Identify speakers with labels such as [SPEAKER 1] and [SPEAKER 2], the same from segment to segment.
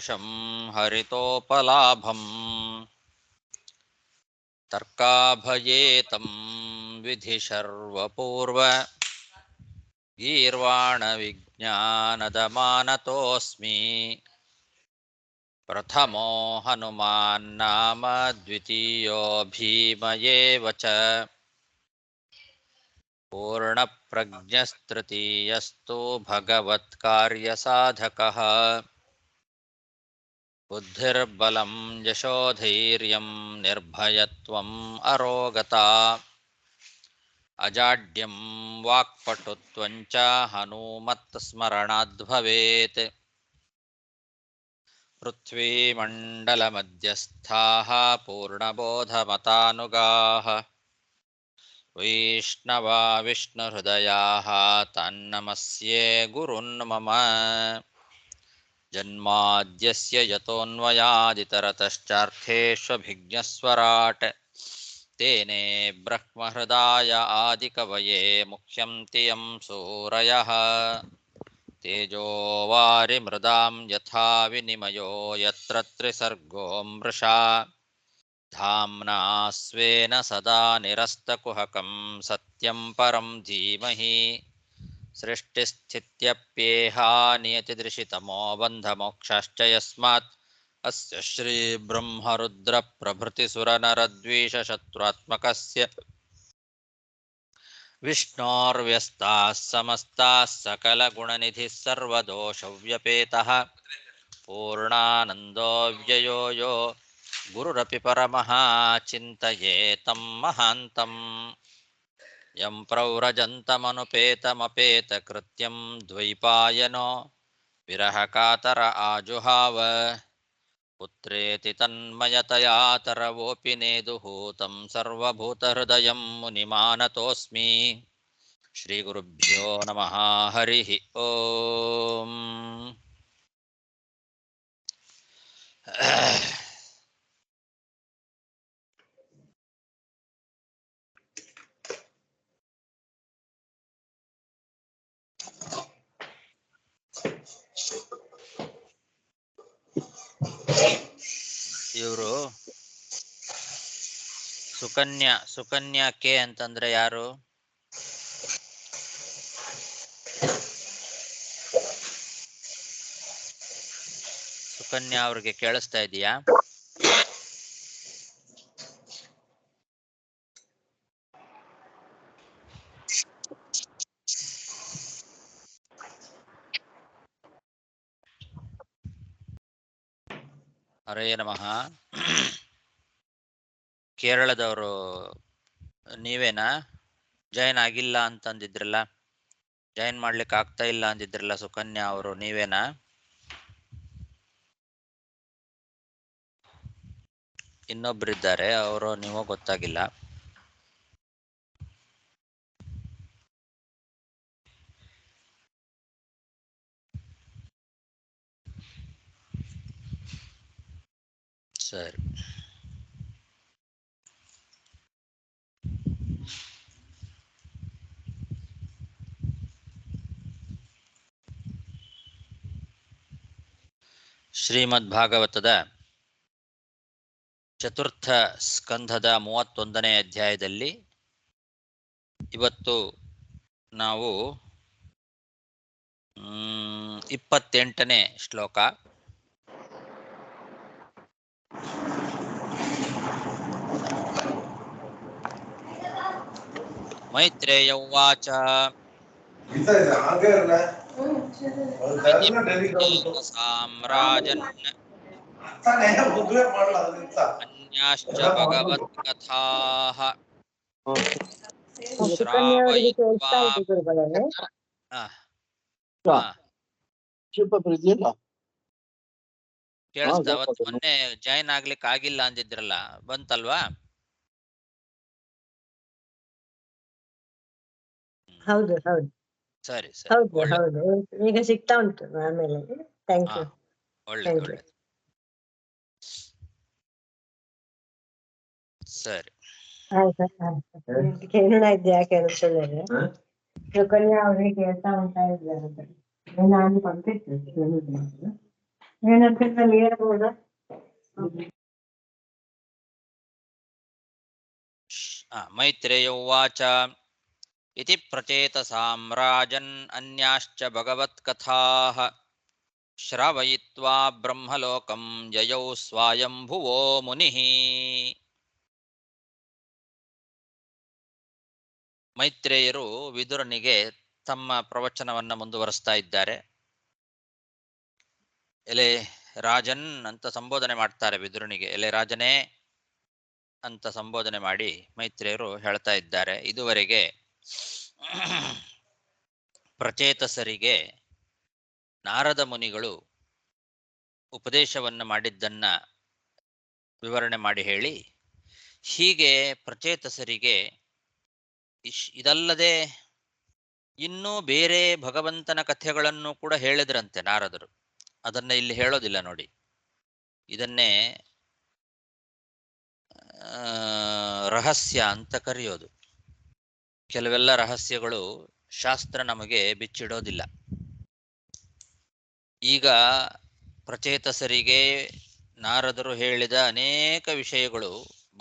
[SPEAKER 1] वृषं हरितोपलाभं तर्काभयेतं विधिशर्वपूर्व गीर्वाणविज्ञानदमानतोऽस्मि प्रथमो हनुमान्नाम द्वितीयो भीम एव च पूर्णप्रज्ञस्तृतीयस्तु भगवत्कार्यसाधकः बुद्धिर्बलं यशोधैर्यं निर्भयत्वम् अरोगता अजाड्यं वाक्पटुत्वं च हनूमत्स्मरणाद् भवेत् पृथ्वीमण्डलमध्यस्थाः पूर्णबोधमतानुगाः वैष्णवा विष्णुहृदयाः तन्नमस्ये गुरुन् मम जन्माद्यस्य यतोऽन्वयादितरतश्चार्थेष्वभिज्ञस्वराट् तेने ब्रह्महृदाय आदिकवये मुह्यन्ति यं सूरयः तेजो वारिमृदां यथा विनिमयो यत्र त्रिसर्गो मृषा धाम्ना स्वेन सदा निरस्तकुहकं सत्यं परं धीमहि सृष्टिस्थित्यप्येहा नियतिदृशितमो बन्धमोक्षश्च यस्मात् अस्य श्रीब्रह्मरुद्रप्रभृतिसुरनरद्वीषशत्रुत्मकस्य विष्णोर्व्यस्ताः समस्ताः सकलगुणनिधिः सर्वदोषव्यपेतः पूर्णानन्दो व्ययो यो गुरुरपि परमः चिन्तयेतं महान्तम् यं प्रव्रजन्तमनुपेतमपेतकृत्यं द्वैपायनो विरहकातर आजुहाव पुत्रेति तन्मयतया तरवोऽपि नेदुः तं सर्वभूतहृदयं मुनिमानतोऽस्मि श्रीगुरुभ्यो नमः हरिः ओम् ಇವರು ಸುಕನ್ಯಾ ಕೆ ಅಂತಂದ್ರೆ ಯಾರು? ಸುಕನ್ಯಾ ಅವ್ರಿಗೆ ಕೇಳಿಸ್ತಾ ಇದೆಯಾ? ಹರೇ ನಮಃ. ಕೇರಳದವರು ನೀವೇನಾ? ಜಾಯಿನ್ ಆಗಿಲ್ಲ ಅಂತಂದಿದ್ರಲ್ಲ, ಜಾಯಿನ್ ಮಾಡ್ಲಿಕ್ಕೆ ಆಗ್ತಾ ಇಲ್ಲ ಅಂದಿದ್ರಲ್ಲ ಸುಕನ್ಯಾ ಅವರು, ನೀವೇನಾ? ಇನ್ನೊಬ್ರಿದ್ದಾರೆ, ಅವರು ನೀವು ಗೊತ್ತಾಗಿಲ್ಲ. ಸರಿ, ಶ್ರೀಮದ್ ಭಾಗವತದ ಚತುರ್ಥ ಸ್ಕಂಧದ 31ನೇ ಅಧ್ಯಾಯದಲ್ಲಿ ಇವತ್ತು ನಾವು 28ನೇ ಶ್ಲೋಕ ಮೈತ್ರೇಯ ಉವಾಚ ಸಾಮ್ರಾಜನ್ ಅನ್ಯಾಶ್ಚ ಭಗವತ್ಕಥಾಃ ಶ್ರಾವಯಿತ್ವಾ ಕೇಳಿಸ್ತಾ? ಅವತ್ತು ಮೊನ್ನೆ ಜಾಯಿನ್ ಆಗ್ಲಿಕ್ಕೆ ಆಗಿಲ್ಲ ಅಂದಿದ್ರಲ್ಲ, ಬಂತಲ್ವಾ?
[SPEAKER 2] ಹೌದು ಹೌದು
[SPEAKER 1] ಸರಿ ಸರಿ,
[SPEAKER 2] ಹೌದು ಹೌದು, ಈಗ ಸಿಗ್ತಾ ಉಂಟು ಆಮೇಲೆ. Thank you.
[SPEAKER 1] ಒಳ್ಳೆ ಒಳ್ಳೆ. ಸರಿ,
[SPEAKER 2] ಕೇಳೋಣ ಇದ್ದೆ ಯಾಕೆ ಅನ್ಕೊಳ್ಳೋದು. ಸುಕನ್ಯಾ ಅವ್ರಿಗೆ ಕೇಳ್ತಾ ಉಂಟಾ ಇದ್ದಾರೆ, ನಾನು ಪಂಪಿಟ್ಟು ಏನಂತಲ್ಲಿ ಹೇಳ್ಬೋದಾ?
[SPEAKER 1] ಮೈತ್ರೇಯ ಉವಾಚ ಇತಿ ಪ್ರಚೇತಸಾಂ ರಾಜನ್ ಅನ್ಯಾಶ್ಚ ಭಗವತ್ಕಥಾಃ ಶ್ರಾವಯಿತ್ವಾ ಬ್ರಹ್ಮಲೋಕಂ ಯಯೌ ಸ್ವಾಯಂಭುವೋ ಮುನಿಃ. ಮೈತ್ರೇಯರು ವಿದುರನಿಗೆ ತಮ್ಮ ಪ್ರವಚನವನ್ನ ಮುಂದುವರಿಸ್ತಾ ಇದ್ದಾರೆ. ಎಲೆ ರಾಜನ್ ಅಂತ ಸಂಬೋಧನೆ ಮಾಡ್ತಾರೆ ವಿದುರನಿಗೆ. ಎಲೆ ರಾಜನೇ ಅಂತ ಸಂಬೋಧನೆ ಮಾಡಿ ಮೈತ್ರೇಯರು ಹೇಳ್ತಾ ಇದ್ದಾರೆ, ಇದುವರೆಗೆ ಪ್ರಚೇತಸರಿಗೆ ನಾರದ ಮುನಿಗಳು ಉಪದೇಶವನ್ನು ಮಾಡಿದ್ದನ್ನ ವಿವರಣೆ ಮಾಡಿ ಹೇಳಿ, ಹೀಗೆ ಪ್ರಚೇತಸರಿಗೆ ಇದಲ್ಲದೆ ಇನ್ನೂ ಬೇರೆ ಭಗವಂತನ ಕಥೆಗಳನ್ನು ಕೂಡ ಹೇಳಿದ್ರಂತೆ ನಾರದರು. ಅದನ್ನ ಇಲ್ಲಿ ಹೇಳೋದಿಲ್ಲ ನೋಡಿ. ಇದನ್ನೇ ರಹಸ್ಯ ಅಂತ ಕರೆಯೋದು. ಕೆಲವೆಲ್ಲ ರಹಸ್ಯಗಳು ಶಾಸ್ತ್ರ ನಮಗೆ ಬಿಚ್ಚಿಡೋದಿಲ್ಲ. ಈಗ ಪ್ರಚೇತಸರಿಗೆ ನಾರದರು ಹೇಳಿದ ಅನೇಕ ವಿಷಯಗಳು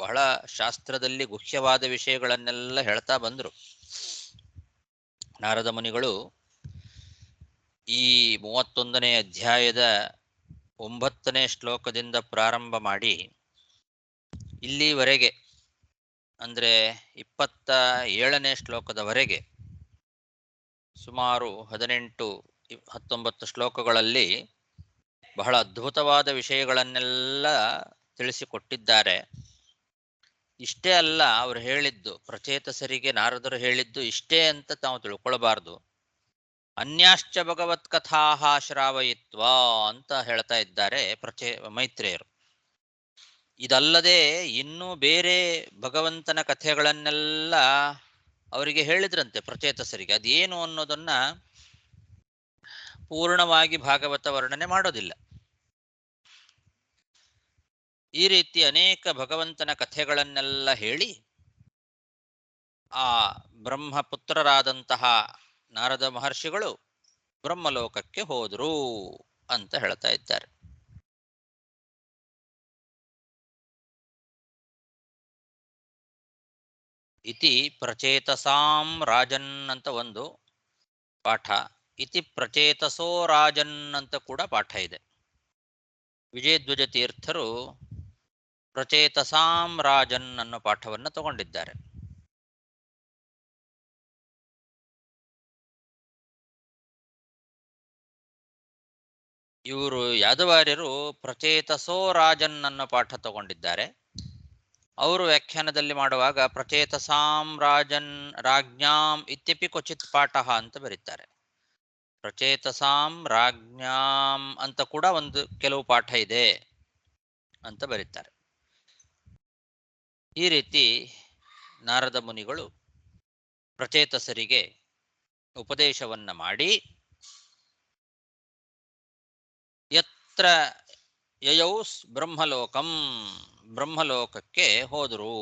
[SPEAKER 1] ಬಹಳ ಶಾಸ್ತ್ರದಲ್ಲಿ ಗುಹ್ಯವಾದ ವಿಷಯಗಳನ್ನೆಲ್ಲ ಹೇಳ್ತಾ ಬಂದರು. ನಾರದ ಮುನಿಗಳು ಈ 31ನೇ ಅಧ್ಯಾಯದ 9ನೇ ಶ್ಲೋಕದಿಂದ ಪ್ರಾರಂಭ ಮಾಡಿ ಇಲ್ಲಿವರೆಗೆ ಅಂದ್ರೆ 27ನೇ ಶ್ಲೋಕದವರೆಗೆ ಸುಮಾರು 18-19 ಶ್ಲೋಕಗಳಲ್ಲಿ ಬಹಳ ಅದ್ಭುತವಾದ ವಿಷಯಗಳನ್ನೆಲ್ಲ ತಿಳಿಸಿಕೊಟ್ಟಿದ್ದಾರೆ. ಇಷ್ಟೇ ಅಲ್ಲ, ಅವರು ಹೇಳಿದ್ದು, ಪ್ರಚೇತಸರಿಗೆ ನಾರದರು ಹೇಳಿದ್ದು ಇಷ್ಟೇ ಅಂತ ತಾವು ತಿಳ್ಕೊಳ್ಬಾರ್ದು. ಅನ್ಯಾಶ್ಚ ಭಗವತ್ ಕಥಾಃ ಶ್ರಾವಯಿತ್ವಾ ಅಂತ ಹೇಳ್ತಾ ಇದ್ದಾರೆ ಮೈತ್ರೇಯರು. ಇದಲ್ಲದೆ ಇನ್ನೂ ಬೇರೆ ಭಗವಂತನ ಕಥೆಗಳನ್ನೆಲ್ಲ ಅವರಿಗೆ ಹೇಳಿದ್ರಂತೆ ಪ್ರಚೇತಸರಿಗೆ. ಅದೇನು ಅನ್ನೋದನ್ನ ಪೂರ್ಣವಾಗಿ ಭಾಗವತ ವರ್ಣನೆ ಮಾಡೋದಿಲ್ಲ. ಈ ರೀತಿ ಅನೇಕ ಭಗವಂತನ ಕಥೆಗಳನ್ನೆಲ್ಲ ಹೇಳಿ ಆ ಬ್ರಹ್ಮಪುತ್ರರಾದಂತಹ ನಾರದ ಮಹರ್ಷಿಗಳು ಬ್ರಹ್ಮಲೋಕಕ್ಕೆ ಹೋದರು ಅಂತ ಹೇಳ್ತಾ ಇದ್ದಾರೆ. ಇತಿ ಪ್ರಚೇತಸಾಂ ರಾಜನ್ ಅಂತ ಒಂದು ಪಾಠ, ಇತಿ ಪ್ರಚೇತಸೋ ರಾಜನ್ ಅಂತ ಕೂಡ ಪಾಠ ಇದೆ. ವಿಜಯಧ್ವಜ ತೀರ್ಥರು ಪ್ರಚೇತಸಾಂ ರಾಜನ್ ಅನ್ನೋ ಪಾಠವನ್ನು ತಗೊಂಡಿದ್ದಾರೆ. ಇವರು ಯಾದವಾರ್ಯರು ಪ್ರಚೇತಸೋ ರಾಜನ್ ಅನ್ನೋ ಪಾಠ ತಗೊಂಡಿದ್ದಾರೆ. ಅವರು ವ್ಯಾಖ್ಯಾನದಲ್ಲಿ ಮಾಡುವಾಗ ಪ್ರಚೇತಸಾಂ ರಾಜನ್ ರಾಜ್ಞಾಂ ಇತ್ಯಪಿ ಕ್ವಚಿತ್ ಪಾಠ ಅಂತ ಬರೀತಾರೆ. ಪ್ರಚೇತಸಾಂ ರಾಜ್ಞಾಂ ಅಂತ ಕೂಡ ಒಂದು ಕೆಲವು ಪಾಠ ಇದೆ ಅಂತ ಬರೀತಾರೆ. ಈ ರೀತಿ ನಾರದ ಮುನಿಗಳು ಪ್ರಚೇತಸರಿಗೆ ಉಪದೇಶವನ್ನ ಮಾಡಿ ಯತ್ರ ಯಯೌ ಬ್ರಹ್ಮಲೋಕಂ ಬ್ರಹ್ಮಲೋಕಕ್ಕೆ ಹೋದರು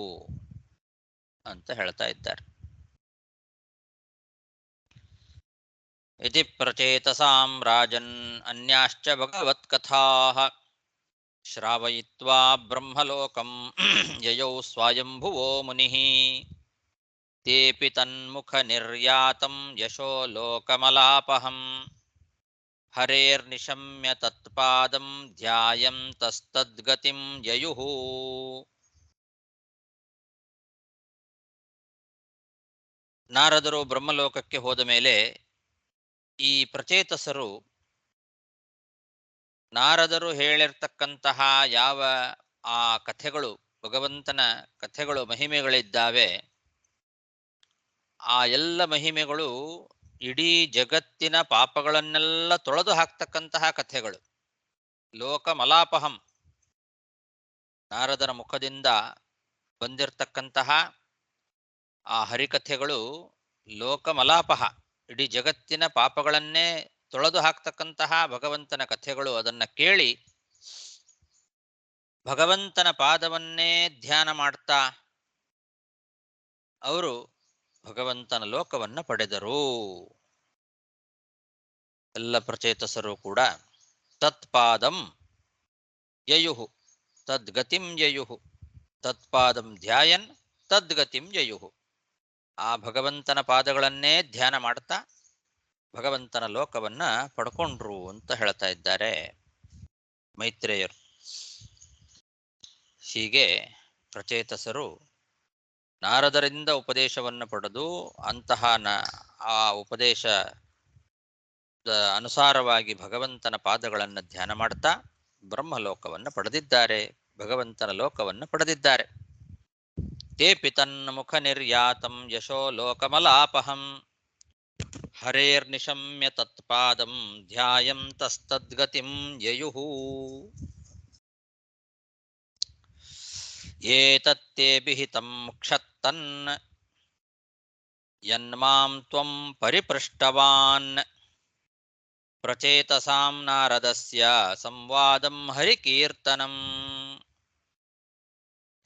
[SPEAKER 1] ಅಂತ ಹೇಳ್ತಾ ಇದ್ದಾರೆ. ಇತಿ ಪ್ರಚೇತಸಾಂ ರಾಜನ್ ಅನ್ಯಾಶ್ಚ ಭಗವತ್ಕಥಾಃ ಶ್ರಾವಯಿತ್ವಾ ಬ್ರಹ್ಮಲೋಕಂ ಯಯೌ ಸ್ವಾಯಂಭುವೋ ಮುನಿಃ ತೇಪಿ ತನ್ಮುಖ ನಿರ್ಯಾತಂ ಯಶೋ ಲೋಕಮಲಾಪಹಂ ಹರೇರ್ನಿಶಮ್ಯ ತತ್ಪಾದಂ ಧ್ಯಾಯಂ ತಸ್ತದ್ಗತಿಂ ಯಯುಃ. ನಾರದರು ಬ್ರಹ್ಮಲೋಕಕ್ಕೆ ಹೋದ ಮೇಲೆ ಈ ಪ್ರಚೇತಸರು ನಾರದರು ಹೇಳಿರ್ತಕ್ಕಂತಹ ಯಾವ ಆ ಕಥೆಗಳು, ಭಗವಂತನ ಕಥೆಗಳು, ಮಹಿಮೆಗಳಿದ್ದಾವೆ, ಆ ಎಲ್ಲ ಮಹಿಮೆಗಳು ಇಡೀ ಜಗತ್ತಿನ ಪಾಪಗಳನ್ನೆಲ್ಲ ತೊಳೆದು ಹಾಕ್ತಕ್ಕಂತಹ ಕಥೆಗಳು. ಲೋಕಮಲಾಪಹಂ, ನಾರದರ ಮುಖದಿಂದ ಬಂದಿರತಕ್ಕಂತಹ ಆ ಹರಿಕಥೆಗಳು ಲೋಕಮಲಾಪಹ, ಇಡೀ ಜಗತ್ತಿನ ಪಾಪಗಳನ್ನೇ ತೊಳೆದು ಹಾಕ್ತಕ್ಕಂತಹ ಭಗವಂತನ ಕಥೆಗಳು. ಅದನ್ನ ಕೇಳಿ ಭಗವಂತನ ಪಾದವನ್ನೇ ಧ್ಯಾನ ಮಾಡ್ತಾ ಅವರು ಭಗವಂತನ ಲೋಕವನ್ನ ಪಡೆದರು. ಎಲ್ಲ ಪ್ರಚೇತಸರು ಕೂಡ ತತ್ಪಾದಂ ಯಯುಃ ತದ್ಗತಿಂ ಯಯುಃ ತತ್ಪಾದಂ ಧ್ಯಾಯನ್ ತದ್ಗತಿಂ ಯಯುಃ. ಆ ಭಗವಂತನ ಪಾದಗಳನ್ನೇ ಧ್ಯಾನ ಮಾಡ್ತಾ ಭಗವಂತನ ಲೋಕವನ್ನ ಪಡ್ಕೊಂಡ್ರು ಅಂತ ಹೇಳ್ತಾ ಇದ್ದಾರೆ ಮೈತ್ರೇಯರು. ಹೀಗೆ ಪ್ರಚೇತಸರು ನಾರದರಿಂದ ಉಪದೇಶವನ್ನು ಪಡೆದು ಅಂತಹ ಆ ಉಪದೇಶದ ಅನುಸಾರವಾಗಿ ಭಗವಂತನ ಪಾದಗಳನ್ನು ಧ್ಯಾನ ಮಾಡ್ತಾ ಬ್ರಹ್ಮಲೋಕವನ್ನು ಪಡೆದಿದ್ದಾರೆ, ಭಗವಂತನ ಲೋಕವನ್ನು ಪಡೆದಿದ್ದಾರೆ. ತೇಪಿ ತನ್ಮುಖ ನಿರ್ಯಾತಂ ಯಶೋ ಲೋಕಮಲಾಪಹಂ ಹರೇರ್ನಿಶಮ್ಯ ತತ್ಪಾದಂ ಧ್ಯಾಯಂ ತಸ್ತದ್ಗತಿಂ ಯಯುಃ. ಏತತ್ತೇ ವಿಹಿತಂ ಕ್ಷತ್ತನ್ ಯನ್ಮಾಂ ತ್ವಂ ಪರಿಪೃಷ್ಟವಾನ್ ಪ್ರಚೇತಸಾಂ ನಾರದಸ್ಯ ಸಂವಾದಂ ಹರಿಕೀರ್ತನಂ.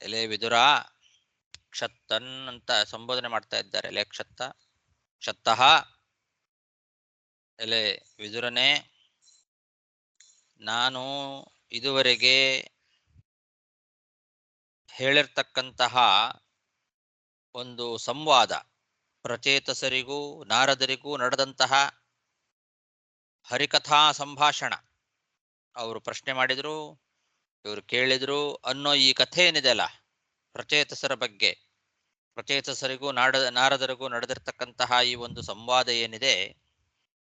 [SPEAKER 1] ಎಲೆ ವಿದುರ, ಕ್ಷತ್ತನ್ ಅಂತ ಸಂಬೋಧನೆ ಮಾಡ್ತಾ ಇದ್ದಾರೆ. ಎಲೆ ಕ್ಷತ್ತಃ, ಎಲೆ ವಿದುರನೇ, ನಾನು ಇದುವರೆಗೆ ಹೇಳಿರ್ತಕ್ಕಂತಹ ಒಂದು ಸಂವಾದ, ಪ್ರಚೇತಸರಿಗೂ ನಾರದರಿಗೂ ನಡೆದಂತಹ ಹರಿಕಥಾ ಸಂಭಾಷಣ, ಅವರು ಪ್ರಶ್ನೆ ಮಾಡಿದ್ರು, ಇವರು ಕೇಳಿದ್ರು ಅನ್ನೋ ಈ ಕಥೆ ಏನಿದೆಯಲ್ಲ ಪ್ರಚೇತಸರ ಬಗ್ಗೆ, ಪ್ರಚೇತಸರಿಗೂ ನಾರದರಿಗೂ ನಡೆದಿರ್ತಕ್ಕಂತಹ ಈ ಒಂದು ಸಂವಾದ ಏನಿದೆ,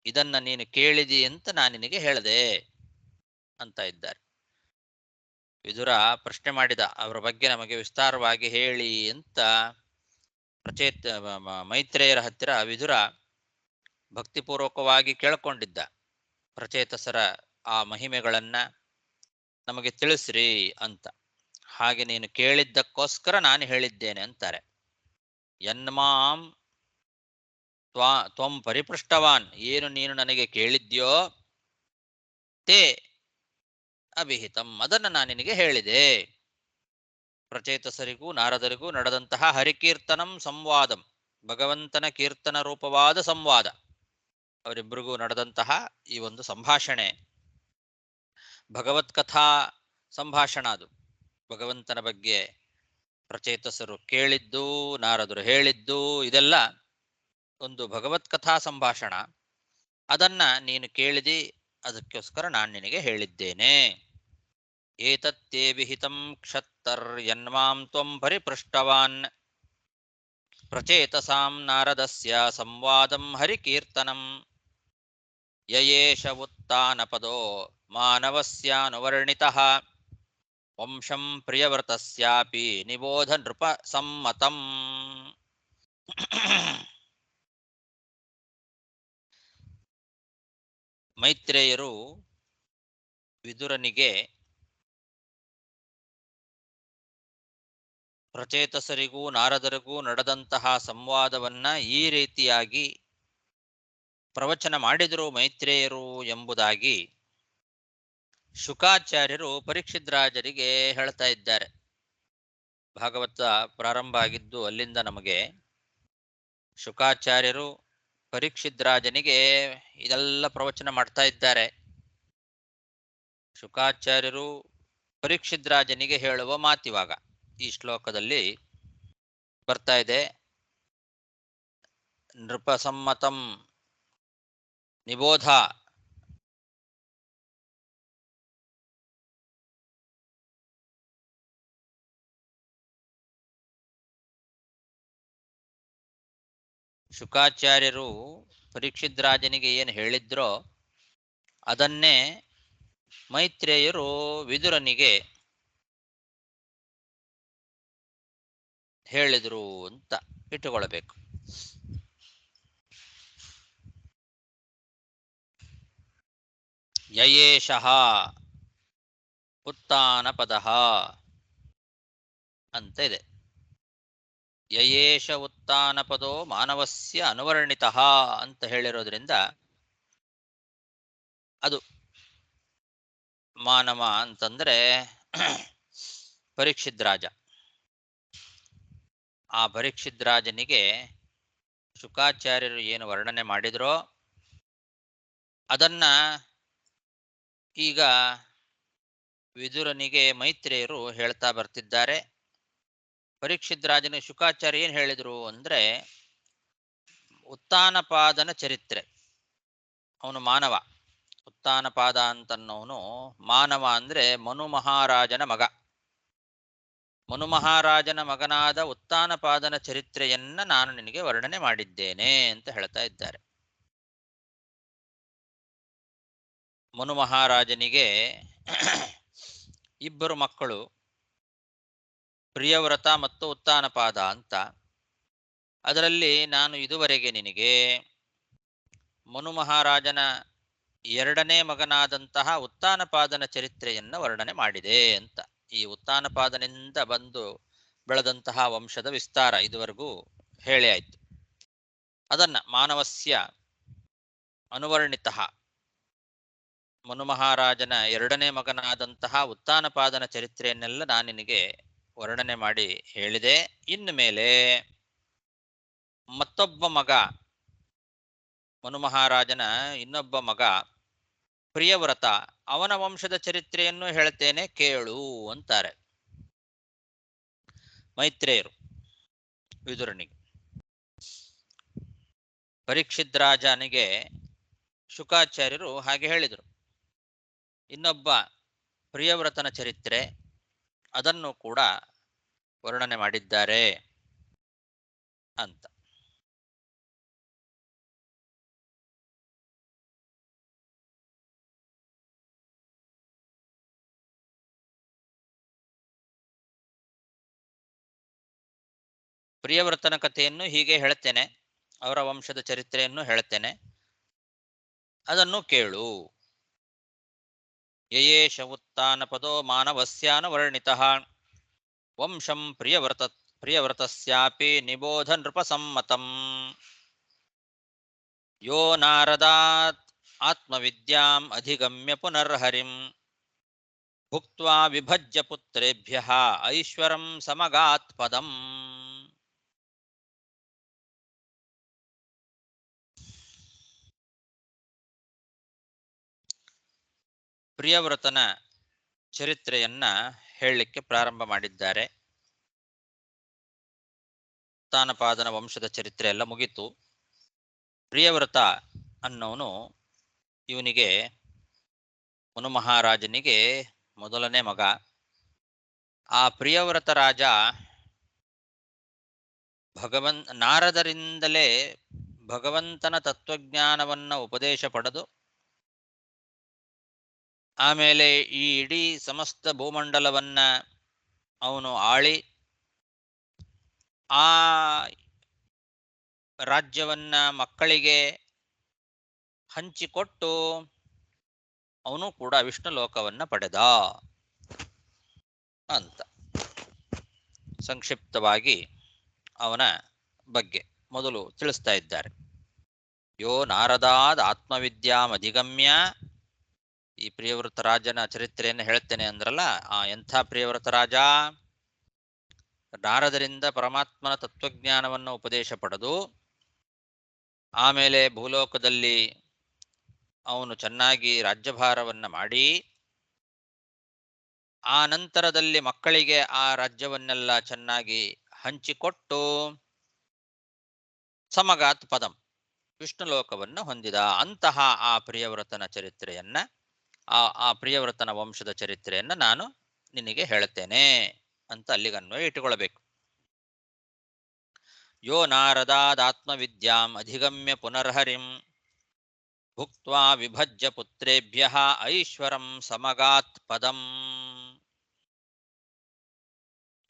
[SPEAKER 1] ಇದನ್ನ ನೀನು ಕೇಳಿದಿ ಅಂತ ನಾನು ನಿನಗೆ ಹೇಳಿದೆ ಅಂತ ಇದ್ದಾರೆ. ವಿದುರ ಪ್ರಶ್ನೆ ಮಾಡಿದ, ಅವರ ಬಗ್ಗೆ ನಮಗೆ ವಿಸ್ತಾರವಾಗಿ ಹೇಳಿ ಅಂತ ಮೈತ್ರೇಯರ ಹತ್ತಿರ ವಿದುರ ಭಕ್ತಿಪೂರ್ವಕವಾಗಿ ಕೇಳ್ಕೊಂಡಿದ್ದ. ಪ್ರಚೇತಸರ ಆ ಮಹಿಮೆಗಳನ್ನ ನಮಗೆ ತಿಳಿಸ್ರಿ ಅಂತ. ಹಾಗೆ ನೀನು ಕೇಳಿದ್ದಕ್ಕೋಸ್ಕರ ನಾನು ಹೇಳಿದ್ದೇನೆ ಅಂತಾರೆ. ಯನ್ಮಾಂ ತ್ವಂ ಪರಿಪೃಷ್ಟವಾನ್, ಏನು ನೀನು ನನಗೆ ಕೇಳಿದ್ಯೋ, ತೇ ಅಭಿಹಿತಂ, ಅದನ್ನು ನಾನು ನಿನಗೆ ಹೇಳಿದೆ. ಪ್ರಚೇತಸರಿಗೂ ನಾರದರಿಗೂ ನಡೆದಂತಹ ಹರಿಕೀರ್ತನಂ ಸಂವಾದಂ, ಭಗವಂತನ ಕೀರ್ತನ ರೂಪವಾದ ಸಂವಾದ, ಅವರಿಬ್ಬರಿಗೂ ನಡೆದಂತಹ ಈ ಒಂದು ಸಂಭಾಷಣೆ ಭಗವತ್ಕಥಾ ಸಂಭಾಷಣ. ಅದು ಭಗವಂತನ ಬಗ್ಗೆ ಪ್ರಚೇತಸರು ಕೇಳಿದ್ದು, ನಾರದರು ಹೇಳಿದ್ದು, ಇದೆಲ್ಲ ಒಂದು ಭಗವತ್ಕಥಾ ಸಂಭಾಷಣ. ಅದನ್ನ ನೀನು ಕೇಳಿದಿ, ಅದಕ್ಕೋಸ್ಕರ ನಾನು ನಿನಗೆ ಹೇಳಿದ್ದೇನೆ. ಏತತ್ತೇ ವಿಹಿತಂ ಕ್ಷತ್ತರ್ ಯನ್ಮಾಂ ತ್ವಂ ಪರಿಪೃಷ್ಟವಾನ್ ಪ್ರಚೇತಸಾಂ ನಾರದಸ್ಯ ಸಂವಾದಂ ಹರಿಕೀರ್ತನಂ ಯಯೇಷ ಉತ್ತಾನಪದೋ ಮಾನವಸ್ಯಾನುವರ್ಣಿತಃ ವಂಶಂ ಪ್ರಿಯವ್ರತಸ್ಯಾಪಿ ನಿಬೋಧ ನೃಪ ಸಮ್ಮತಂ. ಮೈತ್ರೇಯರು ವಿದುರನಿಗೆ ಪ್ರಚೇತಸರಿಗೂ ನಾರದರಿಗೂ ನಡೆದಂತಹ ಸಂವಾದವನ್ನ ಈ ರೀತಿಯಾಗಿ ಪ್ರವಚನ ಮಾಡಿದರು ಮೈತ್ರೇಯರು ಎಂಬುದಾಗಿ ಶುಕಾಚಾರ್ಯರು ಪರೀಕ್ಷಿದ್ರಾಜರಿಗೆ ಹೇಳ್ತಾ ಇದ್ದಾರೆ. ಭಾಗವತ ಪ್ರಾರಂಭ ಆಗಿದ್ದು ಅಲ್ಲಿಂದ ನಮಗೆ ಶುಕಾಚಾರ್ಯರು ಪರೀಕ್ಷಿದ್ರಾಜನಿಗೆ ಇದೆಲ್ಲ ಪ್ರವಚನ ಮಾಡ್ತಾ ಇದ್ದಾರೆ. ಶುಕಾಚಾರ್ಯರು ಪರೀಕ್ಷಿದ್ರಾಜನಿಗೆ ಹೇಳುವ ಮಾತಿವಾಗ ಈ ಶ್ಲೋಕದಲ್ಲಿ ಬರ್ತಾ ಇದೆ. ನೃಪಸಮ್ಮತಂ ನಿಬೋಧ, ಶುಕಾಚಾರ್ಯರು ಪರೀಕ್ಷಿದ್ರಾಜನಿಗೆ ಏನು ಹೇಳಿದ್ರೋ ಅದನ್ನೇ ಮೈತ್ರೇಯರು ವಿದುರನಿಗೆ ಹೇಳಿದ್ರು ಅಂತ ಇಟ್ಟುಕೊಳ್ಳಬೇಕು. ಯಯೇಷಃ ಉತ್ತಾನ ಪದಃ ಅಂತ ಇದೆ. ಯಯೇಷ ಉತ್ತಾನ ಪದೋ ಮಾನವಸ್ಯ ಅನುವರ್ಣಿತಃ ಅಂತ ಹೇಳಿರೋದ್ರಿಂದ ಅದು ಮಾನವ ಅಂತಂದ್ರೆ ಪರೀಕ್ಷಿದ್ರಾಜ. ಆ ಪರೀಕ್ಷಿದ್ರಾಜನಿಗೆ ಶುಕಾಚಾರ್ಯರು ಏನು ವರ್ಣನೆ ಮಾಡಿದ್ರೋ ಅದನ್ನ ಈಗ ವಿದುರನಿಗೆ ಮೈತ್ರೇಯರು ಹೇಳ್ತಾ ಬರ್ತಿದ್ದಾರೆ. ಪರೀಕ್ಷಿತ್ ರಾಜನ ಶುಕಾಚಾರ್ಯ ಏನ್ ಹೇಳಿದ್ರು ಅಂದ್ರೆ, ಉತ್ತಾನಪಾದನ ಚರಿತ್ರೆ, ಅವನು ಮಾನವ. ಉತ್ತಾನಪಾದ ಅಂತನ್ನೋನು ಮಾನವ, ಅಂದ್ರೆ ಮನು ಮಹಾರಾಜನ ಮಗ. ಮನು ಮಹಾರಾಜನ ಮಗನಾದ ಉತ್ತಾನಪಾದನ ಚರಿತ್ರೆಯನ್ನ ನಾನು ನಿನಗೆ ವರ್ಣನೆ ಮಾಡಿದ್ದೇನೆ ಅಂತ ಹೇಳ್ತಾ ಇದ್ದಾರೆ. ಮನು ಮಹಾರಾಜನಿಗೆ ಇಬ್ಬರು ಮಕ್ಕಳು, ಪ್ರಿಯವ್ರತ ಮತ್ತು ಉತ್ತಾನಪಾದ ಅಂತ. ಅದರಲ್ಲಿ ನಾನು ಇದುವರೆಗೆ ನಿನಗೆ ಮನು ಮಹಾರಾಜನ ಎರಡನೇ ಮಗನಾದಂತಹ ಉತ್ತಾನಪಾದನ ಚರಿತ್ರೆಯನ್ನು ವರ್ಣನೆ ಮಾಡಿದೆ ಅಂತ. ಈ ಉತ್ತಾನಪಾದನಿಂದ ಬಂದು ಬೆಳೆದಂತಹ ವಂಶದ ವಿಸ್ತಾರ ಇದುವರೆಗೂ ಹೇಳಿ ಆಯ್ತು. ಅದನ್ನ ಮಾನವಸ್ಯ ಅನುವರ್ಣಿತ ಮನು ಮಹಾರಾಜನ ಎರಡನೇ ಮಗನಾದಂತಹ ಉತ್ತಾನಪಾದನ ಚರಿತ್ರೆಯನ್ನೆಲ್ಲ ನಾನು ನಿನಗೆ ವರ್ಣನೆ ಮಾಡಿ ಹೇಳಿದೆ. ಇನ್ನು ಮೇಲೆ ಮತ್ತೊಬ್ಬ ಮಗ, ಮನು ಮಹಾರಾಜನ ಇನ್ನೊಬ್ಬ ಮಗ ಪ್ರಿಯವ್ರತ, ಅವನ ವಂಶದ ಚರಿತ್ರೆಯನ್ನು ಹೇಳ್ತೇನೆ ಕೇಳು ಅಂತಾರೆ ಮೈತ್ರೇಯರು ವಿದುರನಿಗೆ. ಪರೀಕ್ಷಿತ್ ರಾಜನಿಗೆ ಶುಕಾಚಾರ್ಯರು ಹಾಗೆ ಹೇಳಿದರು, ಇನ್ನೊಬ್ಬ ಪ್ರಿಯವ್ರತನ ಚರಿತ್ರೆ ಅದನ್ನು ಕೂಡ ವರ್ಣನೆ ಮಾಡಿದ್ದಾರೆ ಅಂತ. ಪ್ರಿಯವ್ರತನ ಕಥೆಯನ್ನು ಹೀಗೆ ಹೇಳ್ತೇನೆ, ಅವರ ವಂಶದ ಚರಿತ್ರೆಯನ್ನು ಹೇಳ್ತೇನೆ, ಅದನ್ನು ಕೇಳು. ಯಯೇಷ ಉತ್ತಾನಪದೋ ಮಾನವಸ್ಯಾನುವರ್ಣಿತಃ ವಂಶಂ ಪ್ರಿಯವ್ರತಸ್ಯಾಪಿ ನಿಬೋಧ ನೃಪಸಮ್ಮತಂ. ಯೋ ನಾರದಾತ್ ಆತ್ಮವಿದ್ಯಾಂ ಅಧಿಗಮ್ಯ ಪುನರ್ಹರಿಂ ಭುಕ್ತ್ವಾ ವಿಭಜ್ಯ ಪುತ್ರೇಭ್ಯಃ ಐಶ್ವರಂ ಸಮಗಾತ್ ಪದಂ. ಪ್ರಿಯವ್ರತನ ಚರಿತ್ರೆಯನ್ನ ಹೇಳಲಿಕ್ಕೆ ಪ್ರಾರಂಭ ಮಾಡಿದ್ದಾರೆ. ಉತ್ತಾನಪಾದನ ವಂಶದ ಚರಿತ್ರೆ ಎಲ್ಲ ಮುಗೀತು. ಪ್ರಿಯವ್ರತ ಅನ್ನೋನು ಇವನಿಗೆ, ಮನು ಮಹಾರಾಜನಿಗೆ ಮೊದಲನೇ ಮಗ. ಆ ಪ್ರಿಯವ್ರತ ರಾಜ ನಾರದರಿಂದಲೇ ಭಗವಂತನ ತತ್ವಜ್ಞಾನವನ್ನ ಉಪದೇಶ ಪಡೆದು, ಆಮೇಲೆ ಈ ಇಡೀ ಸಮಸ್ತ ಭೂಮಂಡಲವನ್ನ ಅವನು ಆಳಿ, ಆ ರಾಜ್ಯವನ್ನ ಮಕ್ಕಳಿಗೆ ಹಂಚಿಕೊಟ್ಟು ಅವನು ಕೂಡ ವಿಷ್ಣು ಲೋಕವನ್ನ ಪಡೆದ ಅಂತ ಸಂಕ್ಷಿಪ್ತವಾಗಿ ಅವನ ಬಗ್ಗೆ ಮೊದಲು ತಿಳಿಸ್ತಾ ಇದ್ದಾರೆ. ಯೋ ನಾರದಾದ ಆತ್ಮವಿದ್ಯಾಮಧಿಗಮ್ಯ. ಈ ಪ್ರಿಯವ್ರತ ರಾಜನ ಚರಿತ್ರೆಯನ್ನು ಹೇಳ್ತೇನೆ ಅಂದ್ರಲ್ಲ, ಆ ಎಂಥ ಪ್ರಿಯವ್ರತ ರಾಜ, ನಾರದರಿಂದ ಪರಮಾತ್ಮನ ತತ್ವಜ್ಞಾನವನ್ನು ಉಪದೇಶ ಪಡೆದು, ಆಮೇಲೆ ಭೂಲೋಕದಲ್ಲಿ ಅವನು ಚೆನ್ನಾಗಿ ರಾಜ್ಯಭಾರವನ್ನ ಮಾಡಿ, ಆ ನಂತರದಲ್ಲಿ ಮಕ್ಕಳಿಗೆ ಆ ರಾಜ್ಯವನ್ನೆಲ್ಲ ಚೆನ್ನಾಗಿ ಹಂಚಿಕೊಟ್ಟು ಸಮಗಾತ್ ಪದಂ, ವಿಷ್ಣು ಲೋಕವನ್ನು ಹೊಂದಿದ ಅಂತಹ ಆ ಪ್ರಿಯವ್ರತನ ಚರಿತ್ರೆಯನ್ನ, ಆ ಪ್ರಿಯವ್ರತನ ವಂಶದ ಚರಿತ್ರೆಯನ್ನ ನಾನು ನಿನಗೆ ಹೇಳ್ತೇನೆ ಅಂತ ಅಲ್ಲಿಗನ್ವಯ ಇಟ್ಟುಕೊಳ್ಬೇಕು. ಯೋ ನಾರದಾದಾತ್ಮವಿದ್ಯಾಂ ಅಧಿಗಮ್ಯ ಪುನರ್ಹರಿಂ ಭುಕ್ತ್ವಾ ವಿಭಜ್ಯ ಪುತ್ರೇಭ್ಯಃ ಐಶ್ವರಂ ಸಮಗಾತ್ ಪದಂ.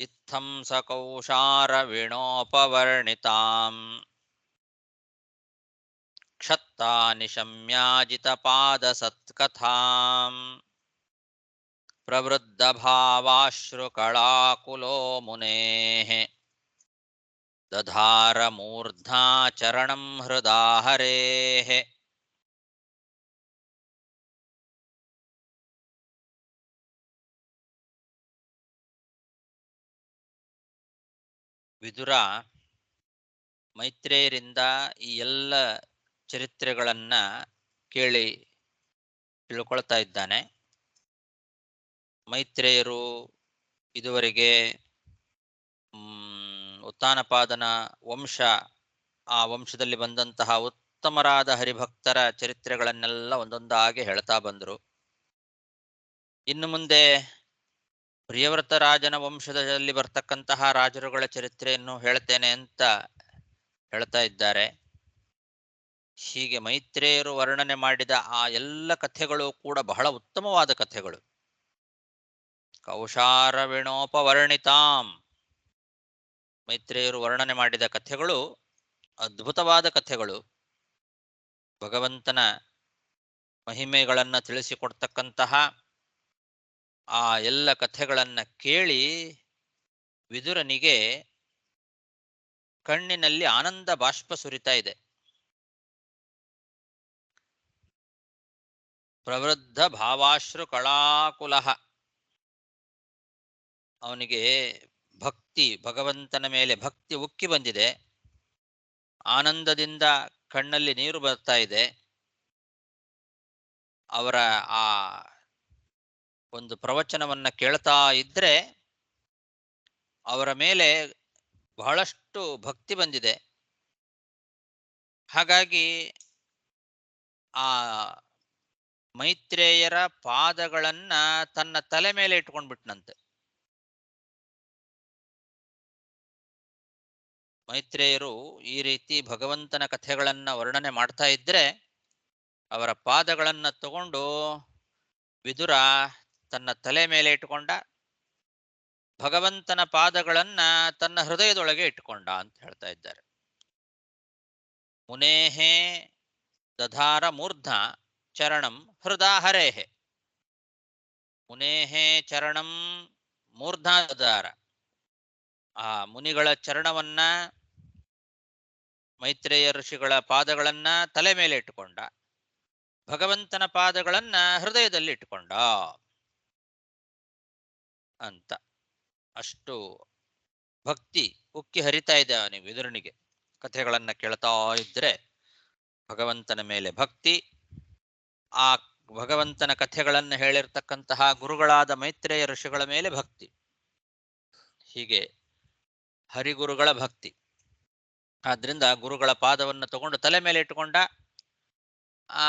[SPEAKER 1] ಇತ್ತಂ ಸಕೌಶಾರ ವಿಣೋಪವರ್ಣಿತಾಂ ಕ್ಷತ್ತಾ ನಿಶಮ್ಯಾಜಿತ ಪಾದ ಸತ್ಕಥಾಂ ಪ್ರವೃದ್ಧ ಭಾವಾಶ್ರು ಕಳಾಕುಲೋ ಮುನೇಃ ದಧಾರ ಮೂರ್ಧ್ನಾ ಚರಣಂ ಹೃದಾ ಹರೇಃ. ವಿದುರ ಮೈತ್ರೇಯರಿಂದ ಈ ಎಲ್ಲ ಚರಿತ್ರೆಗಳನ್ನ ಕೇಳಿ ತಿಳ್ಕೊಳ್ತಾ ಇದ್ದಾನೆ. ಮೈತ್ರೇಯರು ಇದುವರೆಗೆ ಉತ್ತಾನಪಾದನ ವಂಶ, ಆ ವಂಶದಲ್ಲಿ ಬಂದಂತಹ ಉತ್ತಮರಾದ ಹರಿಭಕ್ತರ ಚರಿತ್ರೆಗಳನ್ನೆಲ್ಲ ಒಂದೊಂದಾಗಿ ಹೇಳ್ತಾ ಬಂದರು. ಇನ್ನು ಮುಂದೆ ಪ್ರಿಯವ್ರತ ರಾಜನ ವಂಶದಲ್ಲಿ ಬರ್ತಕ್ಕಂತಹ ರಾಜರುಗಳ ಚರಿತ್ರೆಯನ್ನು ಹೇಳ್ತೇನೆ ಅಂತ ಹೇಳ್ತಾ ಇದ್ದಾರೆ. ಹೀಗೆ ಮೈತ್ರೇಯರು ವರ್ಣನೆ ಮಾಡಿದ ಆ ಎಲ್ಲ ಕಥೆಗಳು ಕೂಡ ಬಹಳ ಉತ್ತಮವಾದ ಕಥೆಗಳು. ಕೌಶಾರವಿಣೋಪವರ್ಣಿತಾಂ, ಮೈತ್ರೇಯರು ವರ್ಣನೆ ಮಾಡಿದ ಕಥೆಗಳು ಅದ್ಭುತವಾದ ಕಥೆಗಳು. ಭಗವಂತನ ಮಹಿಮೆಗಳನ್ನು ತಿಳಿಸಿಕೊಡ್ತಕ್ಕಂತಹ ಆ ಎಲ್ಲ ಕಥೆಗಳನ್ನ ಕೇಳಿ ವಿದುರನಿಗೆ ಕಣ್ಣಿನಲ್ಲಿ ಆನಂದ ಬಾಷ್ಪ ಸುರಿತಾ ಇದೆ. ಪ್ರವೃದ್ಧ ಭಾವಾಶ್ರು ಕಳಾಕುಲಃ, ಅವನಿಗೆ ಭಕ್ತಿ, ಭಗವಂತನ ಮೇಲೆ ಭಕ್ತಿ ಉಕ್ಕಿ ಬಂದಿದೆ. ಆನಂದದಿಂದ ಕಣ್ಣಲ್ಲಿ ನೀರು ಬರ್ತಾ ಇದೆ. ಅವರ ಆ ಒಂದು ಪ್ರವಚನವನ್ನ ಕೇಳ್ತಾ ಇದ್ರೆ ಅವರ ಮೇಲೆ ಬಹಳಷ್ಟು ಭಕ್ತಿ ಬಂದಿದೆ. ಹಾಗಾಗಿ ಆ ಮೈತ್ರೇಯರ ಪಾದಗಳನ್ನ ತನ್ನ ತಲೆ ಮೇಲೆ ಇಟ್ಕೊಂಡ್ಬಿಟ್ನಂತೆ. ಮೈತ್ರೇಯರು ಈ ರೀತಿ ಭಗವಂತನ ಕಥೆಗಳನ್ನ ವರ್ಣನೆ ಮಾಡ್ತಾ ಇದ್ರೆ ಅವರ ಪಾದಗಳನ್ನ ತಗೊಂಡು ವಿದುರ ತನ್ನ ತಲೆ ಮೇಲೆ ಇಟ್ಟುಕೊಂಡ, ಭಗವಂತನ ಪಾದಗಳನ್ನ ತನ್ನ ಹೃದಯದೊಳಗೆ ಇಟ್ಟುಕೊಂಡ ಅಂತ ಹೇಳ್ತಾ ಇದ್ದಾರೆ. ಮುನೇಹೇ ದಧಾರ ಮೂರ್ಧ ಚರಣಂ ಹೃದಾಹರೇಹೆ. ಮುನೇಹೇ ಚರಣಂ ಮೂರ್ಧ ದಧಾರ, ಆ ಮುನಿಗಳ ಚರಣವನ್ನ, ಮೈತ್ರೇಯ ಋಷಿಗಳ ಪಾದಗಳನ್ನ ತಲೆ ಮೇಲೆ ಇಟ್ಟುಕೊಂಡ, ಭಗವಂತನ ಪಾದಗಳನ್ನ ಹೃದಯದಲ್ಲಿ ಇಟ್ಟುಕೊಂಡ ಅಂತ. ಅಷ್ಟು ಭಕ್ತಿ ಉಕ್ಕಿ ಹರಿತಾ ಇದೆ ಅವನಿಗೆ, ವಿದುರನಿಗೆ. ಕಥೆಗಳನ್ನ ಕೇಳ್ತಾ ಇದ್ರೆ ಭಗವಂತನ ಮೇಲೆ ಭಕ್ತಿ, ಆ ಭಗವಂತನ ಕಥೆಗಳನ್ನು ಹೇಳಿರ್ತಕ್ಕಂತಹ ಗುರುಗಳಾದ ಮೈತ್ರೇಯ ಋಷಿಗಳ ಮೇಲೆ ಭಕ್ತಿ, ಹೀಗೆ ಹರಿಗುರುಗಳ ಭಕ್ತಿ. ಆದ್ರಿಂದ ಗುರುಗಳ ಪಾದವನ್ನು ತಗೊಂಡು ತಲೆ ಮೇಲೆ ಇಟ್ಟುಕೊಂಡ, ಆ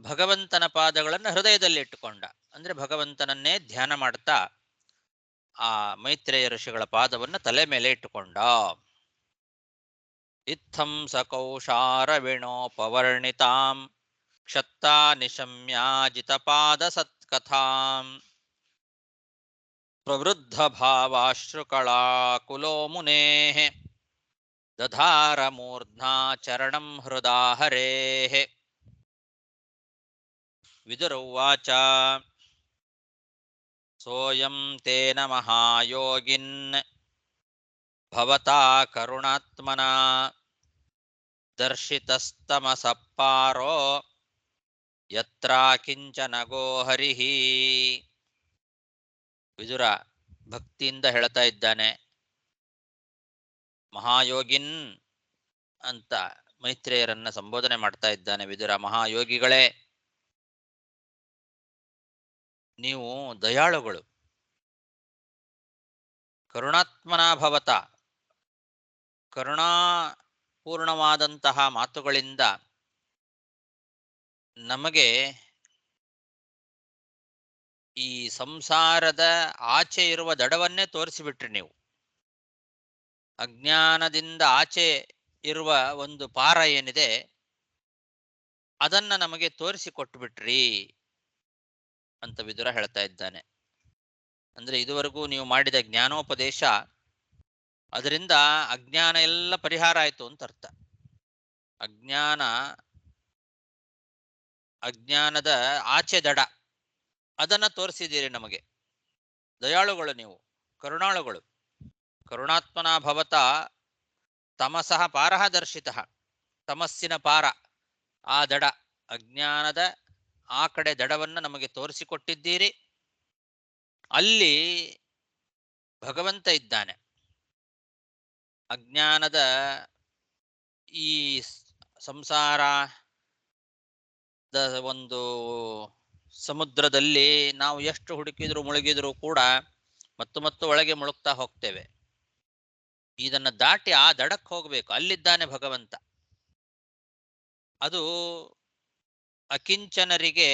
[SPEAKER 1] ಭಗವಂತನ ಪಾದಗಳನ್ನು ಹೃದಯದಲ್ಲಿ ಇಟ್ಟುಕೊಂಡ. ಅಂದ್ರೆ ಭಗವಂತನನ್ನೇ ಧ್ಯಾನ ಮಾಡ್ತಾ ಆ ಮೈತ್ರೇಯ ಋಷಿಗಳ ಪಾದವನ್ನು ತಲೆ ಮೇಲೆ ಇಟ್ಟುಕೊಂಡ. ಇತ್ತಂ ಸಕೌಶಾರವಿಣೋಪವರ್ಣಿತಾಂ ಕ್ಷತ್ತಾ ನಿಶಮ್ಯಾಜಿತ ಪಾದ ಸತ್ಕಥಾಂ ಪ್ರವೃದ್ಧ ಭಾವಾಶ್ರುಕಳಾಕುಲೋ ಮುನೇಃ ದಧಾರ ಮೂರ್ಧ್ನಾ ಚರಣಂ ಹೃದಾಹರೇಃ. ವಿದುರ ಉವಾಚ ಸೋಯಂ ತೇನ ಮಹಾಯೋಗಿನ್ ಭವತಾ ಕರುಣಾತ್ಮನಾ ದರ್ಶಿತಸ್ತಮಸಪ್ಪಾರೋ ಯತ್ರಾ ಕಿಂಚನ ಗೋ ಹರಿಃ. ವಿದುರ ಭಕ್ತಿಯಿಂದ ಹೇಳ್ತಾ ಇದ್ದಾನೆ. ಮಹಾಯೋಗಿನ್ ಅಂತ ಮೈತ್ರೇಯರನ್ನ ಸಂಬೋಧನೆ ಮಾಡ್ತಾ ಇದ್ದಾನೆ ವಿದುರ. ಮಹಾಯೋಗಿಗಳೇ, ನೀವು ದಯಾಳುಗಳು. ಕರುಣಾತ್ಮನಾ ಭವತ, ಕರುಣಾಪೂರ್ಣವಾದಂತಹ ಮಾತುಗಳಿಂದ ನಮಗೆ ಈ ಸಂಸಾರದ ಆಚೆ ಇರುವ ದಡವನ್ನೇ ತೋರಿಸಿಬಿಟ್ರಿ ನೀವು. ಅಜ್ಞಾನದಿಂದ ಆಚೆ ಇರುವ ಒಂದು ಪಾರ ಏನಿದೆ ಅದನ್ನ ನಮಗೆ ತೋರಿಸಿಕೊಟ್ಬಿಟ್ರಿ ಅಂತ ವಿದುರ ಹೇಳ್ತಾ ಇದ್ದಾನೆ. ಅಂದ್ರೆ ಇದುವರೆಗೂ ನೀವು ಮಾಡಿದ ಜ್ಞಾನೋಪದೇಶ, ಅದರಿಂದ ಅಜ್ಞಾನ ಎಲ್ಲ ಪರಿಹಾರ ಆಯ್ತು ಅಂತ ಅರ್ಥ. ಅಜ್ಞಾನದ ಆಚೆ ದಡ ಅದನ್ನ ತೋರಿಸಿದ್ದೀರಿ ನಮಗೆ. ದಯಾಳುಗಳು ನೀವು, ಕರುಣಾಳುಗಳು. ಕರುಣಾತ್ಮನಾ ಭವತ ತಮಸಃ ಪಾರಃ ದರ್ಶಿತಃ, ತಮಸ್ಸಿನ ಪಾರ, ಆ ದಡ, ಅಜ್ಞಾನದ ಆ ಕಡೆ ದಡವನ್ನು ನಮಗೆ ತೋರಿಸಿಕೊಟ್ಟಿದ್ದೀರಿ. ಅಲ್ಲಿ ಭಗವಂತ ಇದ್ದಾನೆ. ಅಜ್ಞಾನದ ಈ ಸಂಸಾರದ ಒಂದು ಸಮುದ್ರದಲ್ಲಿ ನಾವು ಎಷ್ಟು ಹುಡುಕಿದ್ರು ಮುಳುಗಿದ್ರು ಕೂಡ ಮತ್ತು ಒಳಗೆ ಮುಳುಗ್ತಾ ಹೋಗ್ತೇವೆ. ಇದನ್ನ ದಾಟಿ ಆ ದಡಕ್ಕೆ ಹೋಗ್ಬೇಕು, ಅಲ್ಲಿದ್ದಾನೆ ಭಗವಂತ. ಅದು ಅಕಿಂಚನರಿಗೆ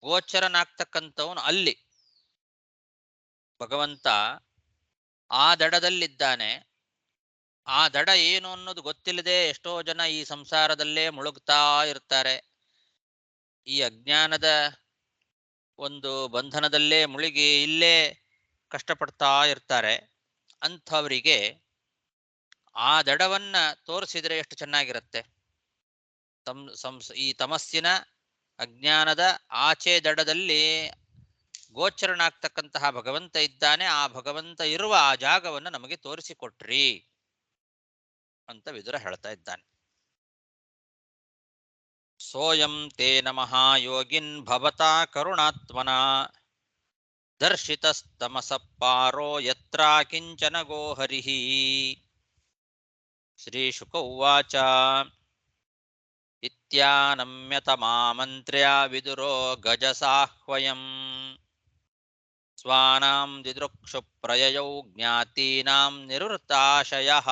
[SPEAKER 1] ಗೋಚರನಾಗ್ತಕ್ಕಂಥವನು ಅಲ್ಲಿ ಭಗವಂತ ಆ ದಡದಲ್ಲಿದ್ದಾನೆ. ಆ ದಡ ಏನು ಅನ್ನೋದು ಗೊತ್ತಿಲ್ಲದೆ ಎಷ್ಟೋ ಜನ ಈ ಸಂಸಾರದಲ್ಲೇ ಮುಳುಗ್ತಾ ಇರ್ತಾರೆ. ಈ ಅಜ್ಞಾನದ ಒಂದು ಬಂಧನದಲ್ಲೇ ಮುಳುಗಿ ಇಲ್ಲೇ ಕಷ್ಟಪಡ್ತಾ ಇರ್ತಾರೆ. ಅಂಥವರಿಗೆ ಆ ದಡವನ್ನ ತೋರಿಸಿದ್ರೆ ಎಷ್ಟು ಚೆನ್ನಾಗಿರುತ್ತೆ. ಈ ತಮಸ್ಸಿನ ಅಜ್ಞಾನದ ಆಚೆ ದಡದಲ್ಲಿ ಗೋಚರನಾಗ್ತಕ್ಕಂತಹ ಭಗವಂತ ಇದ್ದಾನೆ. ಆ ಭಗವಂತ ಇರುವ ಆ ಜಾಗವನ್ನು ನಮಗೆ ತೋರಿಸಿಕೊಟ್ರಿ ಅಂತ ವಿದುರ ಹೇಳ್ತಾ ಇದ್ದಾನೆ. ಸೋಯಂ ತೇನ ಮಹಾಯೋಗಿನ್ ಭವತಾ ಕರುಣಾತ್ಮನ ದರ್ಶಿತಸ್ತಮಸಪಾರೋ ಯತ್ರ ಕಿಂಚನ ಗೋಹರಿಃ. ಶ್ರೀಶುಕ ಉವಾಚ ಇತ್ಯಾನಮ್ಯತ ಮಾಮಂತ್ರ್ಯ ವಿದುರೋ ಗಜಸಾಹ್ವಯಂ ಸ್ವಾನಾಂ ದಿದೃಕ್ಷು ಪ್ರಯಯೌ ಜ್ಞಾತೀನಾಂ ನಿವೃತ್ತಾಶಯಃ.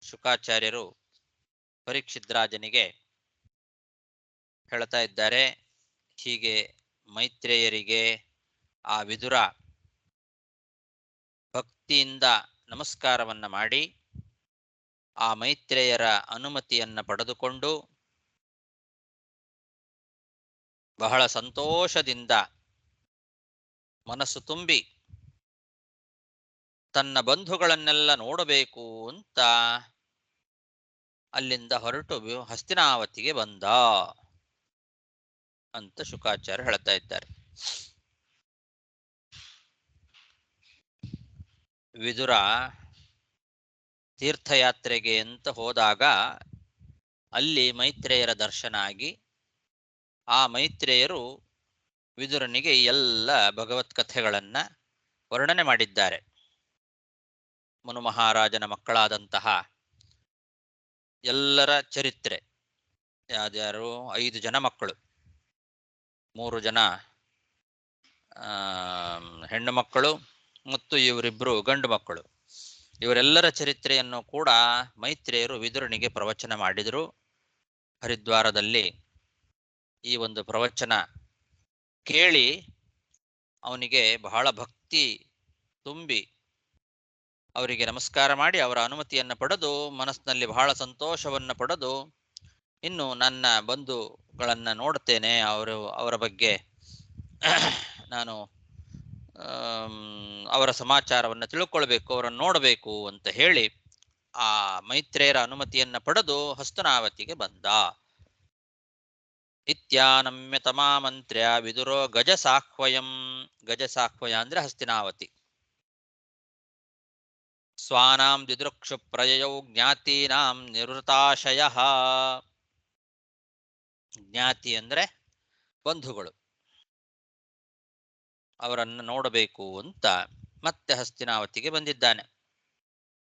[SPEAKER 1] ಶುಕಾಚಾರ್ಯರು ಪರೀಕ್ಷಿದ್ರಾಜನಿಗೆ ಹೇಳ್ತಾ ಇದ್ದಾರೆ, ಹೀಗೆ ಮೈತ್ರೇಯರಿಗೆ ಆ ವಿದುರ ಭಕ್ತಿಯಿಂದ ನಮಸ್ಕಾರವನ್ನ ಮಾಡಿ ಆ ಮೈತ್ರೇಯರ ಅನುಮತಿಯನ್ನ ಪಡೆದುಕೊಂಡು ಬಹಳ ಸಂತೋಷದಿಂದ ಮನಸ್ಸು ತುಂಬಿ ತನ್ನ ಬಂಧುಗಳನ್ನೆಲ್ಲ ನೋಡಬೇಕು ಅಂತ ಅಲ್ಲಿಂದ ಹೊರಟು ಹಸ್ತಿನಾವತಿಗೆ ಬಂದ ಅಂತ ಶುಕಾಚಾರ್ಯ ಹೇಳ್ತಾ ಇದ್ದಾರೆ. ವಿದುರ ತೀರ್ಥಯಾತ್ರೆಗೆ ಅಂತ ಹೋದಾಗ ಅಲ್ಲಿ ಮೈತ್ರೇಯರ ದರ್ಶನ ಆಗಿ ಆ ಮೈತ್ರೇಯರು ವಿದುರನಿಗೆ ಎಲ್ಲ ಭಗವತ್ ಕಥೆಗಳನ್ನ ವರ್ಣನೆ ಮಾಡಿದ್ದಾರೆ. ಮನು ಮಹಾರಾಜನ ಮಕ್ಕಳಾದಂತಹ ಎಲ್ಲರ ಚರಿತ್ರೆ, ಯಾರ್ಯಾರು 5 ಜನ ಮಕ್ಕಳು, 3 ಜನ ಹೆಣ್ಣು ಮಕ್ಕಳು ಮತ್ತು ಇವರಿಬ್ರು ಗಂಡು ಮಕ್ಕಳು, ಇವರೆಲ್ಲರ ಚರಿತ್ರೆಯನ್ನು ಕೂಡ ಮೈತ್ರೇಯರು ವಿದುರನಿಗೆ ಪ್ರವಚನ ಮಾಡಿದರು. ಹರಿದ್ವಾರದಲ್ಲಿ ಈ ಒಂದು ಪ್ರವಚನ ಕೇಳಿ ಅವನಿಗೆ ಬಹಳ ಭಕ್ತಿ ತುಂಬಿ ಅವರಿಗೆ ನಮಸ್ಕಾರ ಮಾಡಿ ಅವರ ಅನುಮತಿಯನ್ನು ಪಡೆದು ಮನಸ್ಸಿನಲ್ಲಿ ಬಹಳ ಸಂತೋಷವನ್ನು ಪಡೆದು, ಇನ್ನು ನನ್ನ ಬಂಧುಗಳನ್ನು ನೋಡ್ತೇನೆ, ಅವರ ಬಗ್ಗೆ ನಾನು ಅವರ ಸಮಾಚಾರವನ್ನು ತಿಳ್ಕೊಳ್ಬೇಕು, ಅವರನ್ನು ನೋಡಬೇಕು ಅಂತ ಹೇಳಿ ಆ ಮೈತ್ರೇಯರ ಅನುಮತಿಯನ್ನ ಪಡೆದು ಹಸ್ತನಾವತಿಗೆ ಬಂದ. ಇತ್ಯಾನಮ್ಯ ತಮಾಮಂತ್ರ್ಯ ವಿದುರೋ ಗಜಸಾಹ್ವಯಂ. ಗಜಸಾಹ್ವಯ ಅಂದ್ರೆ ಹಸ್ತಿನಾವತಿ. ಸ್ವಾನಾಂ ದಿದೃಕ್ಷು ಪ್ರಯಯೌ ಜ್ಞಾತೀನಾಂ ನಿವೃತ್ತಾಶಯಃ. ಜ್ಞಾತಿ ಅಂದ್ರೆ ಬಂಧುಗಳು, ಅವರನ್ನು ನೋಡಬೇಕು ಅಂತ ಮತ್ತೆ ಹಸ್ತಿನಾವತಿಗೆ ಬಂದಿದ್ದಾನೆ.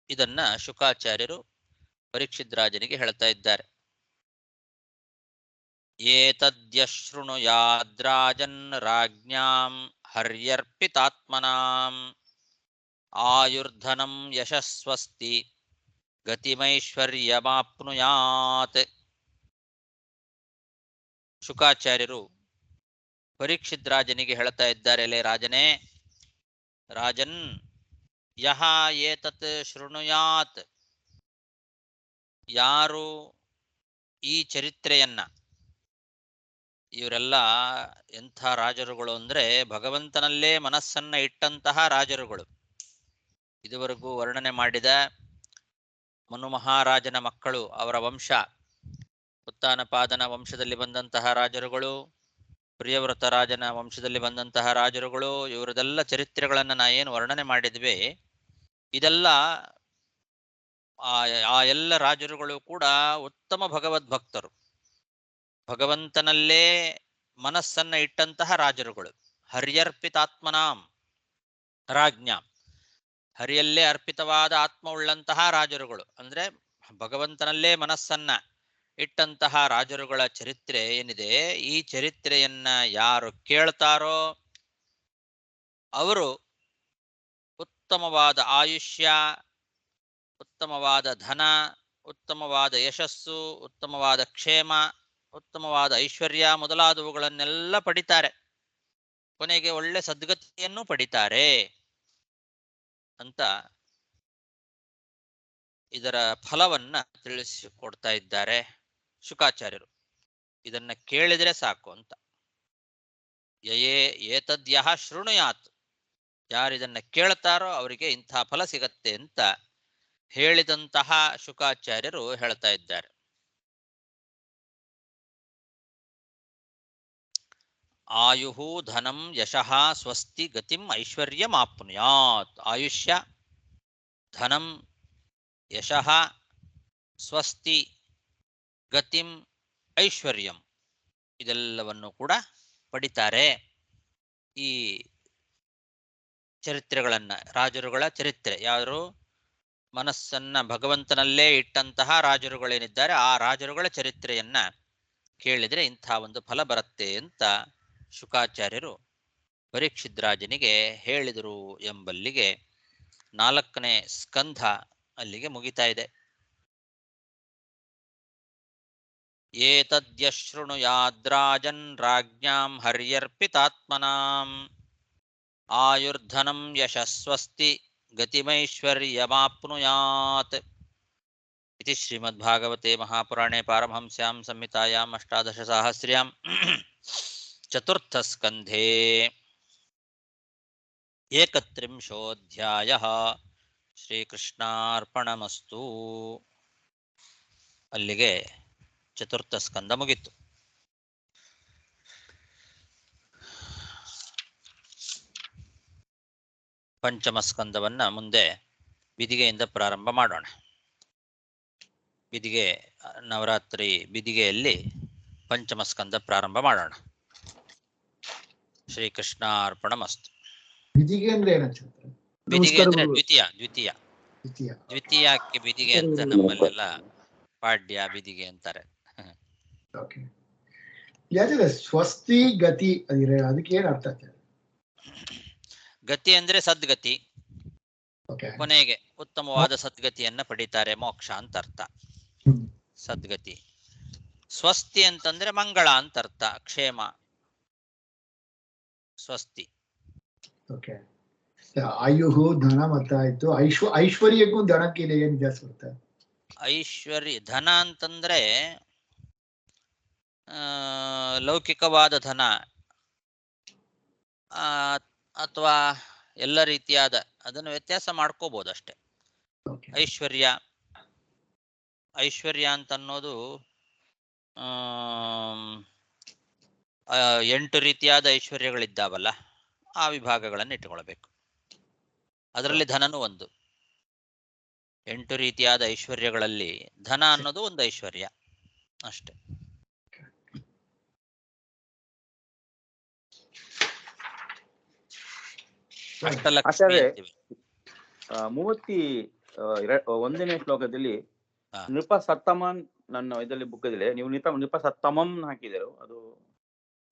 [SPEAKER 1] ಇದನ್ನ ಶುಕಾಚಾರ್ಯರು ಪರೀಕ್ಷಿದ್ರಾಜನಿಗೆ ಹೇಳ್ತಾ ಇದ್ದಾರೆ. ಏತದ್ಯಶೃಣುಯಾದ್ರಾಜನ್ ರಾಜ್ಞಾಂ ಹರ್ಯರ್ಪಿತಾತ್ಮನಾಂ ಆಯುರ್ಧನಂ ಯಶಸ್ವಸ್ತಿ ಗತಿಮೈಶ್ವರ್ಯಮಾಪ್ನುಯಾತ್. ಶುಕಾಚಾರ್ಯರು ಪರೀಕ್ಷಿದ್ರಾಜನಿಗೆ ಹೇಳ್ತಾ ಇದ್ದಾರೆ, ಲೇ ರಾಜನೇ, ರಾಜನ್ ಯಹ ಏತತ್ ಶೃಣುಯಾತ್, ಯಾರು ಈ ಚರಿತ್ರೆಯನ್ನ, ಇವರೆಲ್ಲ ಎಂಥ ರಾಜರುಗಳು ಅಂದ್ರೆ ಭಗವಂತನಲ್ಲೇ ಮನಸ್ಸನ್ನ ಇಟ್ಟಂತಹ ರಾಜರುಗಳು. ಇದುವರೆಗೂ ವರ್ಣನೆ ಮಾಡಿದ ಮನು ಮಹಾರಾಜನ ಮಕ್ಕಳು, ಅವರ ವಂಶ, ಉತ್ತಾನಪಾದನ ವಂಶದಲ್ಲಿ ಬಂದಂತಹ ರಾಜರುಗಳು, ಪ್ರಿಯವ್ರತ ರಾಜನ ವಂಶದಲ್ಲಿ ಬಂದಂತಹ ರಾಜರುಗಳು, ಇವರದೆಲ್ಲ ಚರಿತ್ರೆಗಳನ್ನ ನಾ ಏನು ವರ್ಣನೆ ಮಾಡಿದ್ವಿ, ಇದೆಲ್ಲ ಆ ಎಲ್ಲ ರಾಜರುಗಳು ಕೂಡ ಉತ್ತಮ ಭಗವದ್ಭಕ್ತರು, ಭಗವಂತನಲ್ಲೇ ಮನಸ್ಸನ್ನ ಇಟ್ಟಂತಹ ರಾಜರುಗಳು. ಹರ್ಯರ್ಪಿತಾತ್ಮನಾಂ ರಾಜ್ಞಾಂ, ಹರಿಯಲ್ಲೇ ಅರ್ಪಿತವಾದ ಆತ್ಮ ಉಳ್ಳಂತಹ ರಾಜರುಗಳು ಅಂದ್ರೆ ಭಗವಂತನಲ್ಲೇ ಮನಸ್ಸನ್ನ ಇಟ್ಟಂತಹ ರಾಜರುಗಳ ಚರಿತ್ರೆ ಏನಿದೆ, ಈ ಚರಿತ್ರೆಯನ್ನ ಯಾರು ಕೇಳ್ತಾರೋ ಅವರು ಉತ್ತಮವಾದ ಆಯುಷ್ಯ, ಉತ್ತಮವಾದ ಧನ, ಉತ್ತಮವಾದ ಯಶಸ್ಸು, ಉತ್ತಮವಾದ ಕ್ಷೇಮ, ಉತ್ತಮವಾದ ಐಶ್ವರ್ಯ ಮೊದಲಾದವುಗಳನ್ನೆಲ್ಲ ಪಡಿತಾರೆ. ಕೊನೆಗೆ ಒಳ್ಳೆ ಸದ್ಗತಿಯನ್ನು ಪಡಿತಾರೆ ಅಂತ ಇದರ ಫಲವನ್ನ ತಿಳಿಸಿಕೊಡ್ತಾ ಇದ್ದಾರೆ ಶುಕಾಚಾರ್ಯರು. ಇದನ್ನ ಕೇಳಿದ್ರೆ ಸಾಕು ಅಂತ. ಯಯೇ ಏತದ್ಯಃ ಶೃಣುಯಾತ್, ಯಾರಿದನ್ನ ಕೇಳ್ತಾರೋ ಅವರಿಗೆ ಇಂಥ ಫಲ ಸಿಗತ್ತೆ ಅಂತ ಹೇಳಿದಂತಹ ಶುಕಾಚಾರ್ಯರು ಹೇಳ್ತಾ ಇದ್ದಾರೆ. ಆಯುಹು ಧನಂ ಯಶಃ ಸ್ವಸ್ತಿ ಗತಿಂ ಐಶ್ವರ್ಯಂ ಆಪ್ನುಯಾತ್. ಆಯುಷ್ಯ, ಧನಂ, ಯಶಃ, ಸ್ವಸ್ತಿ, ಗತಿಂ, ಐಶ್ವರ್ಯಂ ಇದೆಲ್ಲವನ್ನು ಕೂಡ ಪಡಿತಾರೆ. ಈ ಚರಿತ್ರೆಗಳನ್ನ, ರಾಜರುಗಳ ಚರಿತ್ರೆ, ಯಾರು ಮನಸ್ಸನ್ನ ಭಗವಂತನಲ್ಲೇ ಇಟ್ಟಂತಹ ರಾಜರುಗಳೇನಿದ್ದಾರೆ ಆ ರಾಜರುಗಳ ಚರಿತ್ರೆಯನ್ನ ಕೇಳಿದ್ರೆ ಇಂಥ ಒಂದು ಫಲ ಬರುತ್ತೆ ಅಂತ ಶುಕಾಚಾರ್ಯರು ಪರೀಕ್ಷಿದ್ರಾಜನಿಗೆ ಹೇಳಿದರು ಎಂಬಲ್ಲಿಗೆ 4ನೇ ಸ್ಕಂಧ ಅಲ್ಲಿಗೆ ಮುಗಿತಾ ಇದೆ. ಏತದ್ಯಶೃಣುಯಾದ್ರಾಜನ್ ರಾಜ್ಞಾಂ ಹರ್ಯರ್ಪಿತಾತ್ಮನಾಂ ಆಯುರ್ಧನಂ ಯಶಸ್ವಸ್ತಿ ಗತಿಮೈಶ್ವರ್ಯಮಾಪ್ನುಯಾತ್. इति श्रीमद्भागवते महापुराणे पारमहंस्यां संहितायाम् 18 चतुर्थस्कन्धे 31 ಶ್ರೀಕೃಷ್ಣಾರ್ಪಣಮಸ್ತು. ಅಲ್ಲಿಗೆ ಚತುರ್ಥ ಸ್ಕಂದ ಮುಗಿತು. ಪಂಚಮ ಸ್ಕಂದವನ್ನ ಮುಂದೆ ಬಿದಿಗೆಯಿಂದ ಪ್ರಾರಂಭ ಮಾಡೋಣ. ಬಿದಿಗೆ ನವರಾತ್ರಿ ಬಿದಿಗೆಯಲ್ಲಿ ಪಂಚಮ ಸ್ಕಂದ ಪ್ರಾರಂಭ ಮಾಡೋಣ. ಶ್ರೀಕೃಷ್ಣ ಅರ್ಪಣಮಸ್ತು.
[SPEAKER 3] ಬಿದಿಗೆ ಅಂದ್ರೆ ಏನಂತಾರೆ?
[SPEAKER 1] ಬಿದಿಗೆ ಅಂದ್ರೆ ದ್ವಿತೀಯಕ್ಕೆ ಬಿದಿಗೆ ಅಂತ ನಮ್ಮಲ್ಲೆಲ್ಲ ಪಾಡ್ಯ ಬಿದಿಗೆ ಅಂತಾರೆ.
[SPEAKER 3] ಸ್ವಸ್ತಿ ಗತಿ ಅದಕ್ಕೆ ಏನ್ ಅರ್ಥ?
[SPEAKER 1] ಗತಿ ಅಂದ್ರೆ ಸದ್ಗತಿ, ಕೊನೆಗೆ ಉತ್ತಮವಾದ ಸದ್ಗತಿಯನ್ನ ಪಡಿತಾರೆ, ಮೋಕ್ಷ ಅಂತ ಅರ್ಥ. ಸದ್ಗತಿ. ಸ್ವಸ್ತಿ ಅಂತಂದ್ರೆ ಮಂಗಳ ಅಂತ ಅರ್ಥ, ಕ್ಷೇಮ, ಸ್ವಸ್ತಿ.
[SPEAKER 3] ಆಯುಹು ಧನ ಮತ್ತಾಯ್ತು. ಐಶ್ವರ್ಯಕ್ಕೂ ಧನಕ್ಕೆ ಏನ್ ವ್ಯತ್ಯಾಸ ಬರುತ್ತೆ?
[SPEAKER 1] ಐಶ್ವರ್ಯ, ಧನ ಅಂತಂದ್ರೆ ಲೌಕಿಕವಾದ ಧನ ಅಥವಾ ಎಲ್ಲ ರೀತಿಯಾದ, ಅದನ್ನು ವ್ಯತ್ಯಾಸ ಮಾಡ್ಕೋಬಹುದು ಅಷ್ಟೆ. ಐಶ್ವರ್ಯ ಅಂತ ಅನ್ನೋದು 8 ರೀತಿಯಾದ ಐಶ್ವರ್ಯಗಳಿದ್ದಾವಲ್ಲ, ಆ ವಿಭಾಗಗಳನ್ನು ಇಟ್ಟುಕೊಳ್ಬೇಕು. ಅದರಲ್ಲಿ ಧನನೂ ಒಂದು. 8 ರೀತಿಯಾದ ಐಶ್ವರ್ಯಗಳಲ್ಲಿ ಧನ ಅನ್ನೋದು ಒಂದು ಐಶ್ವರ್ಯ ಅಷ್ಟೆ. ಅಷ್ಟಲಕ್ಷ್ಮಿ ಅಂತೀವಿ.
[SPEAKER 4] 31ನೇ ಶ್ಲೋಕದಲ್ಲಿ ನೃಪಸತ್ತಮನ್ ನನ್ನ ಇದರಲ್ಲಿ ಬುಕ್ಕದಲ್ಲಿ ನೀವು ನೃಪಸತ್ತಮಂ ಹಾಕಿದರು, ಅದು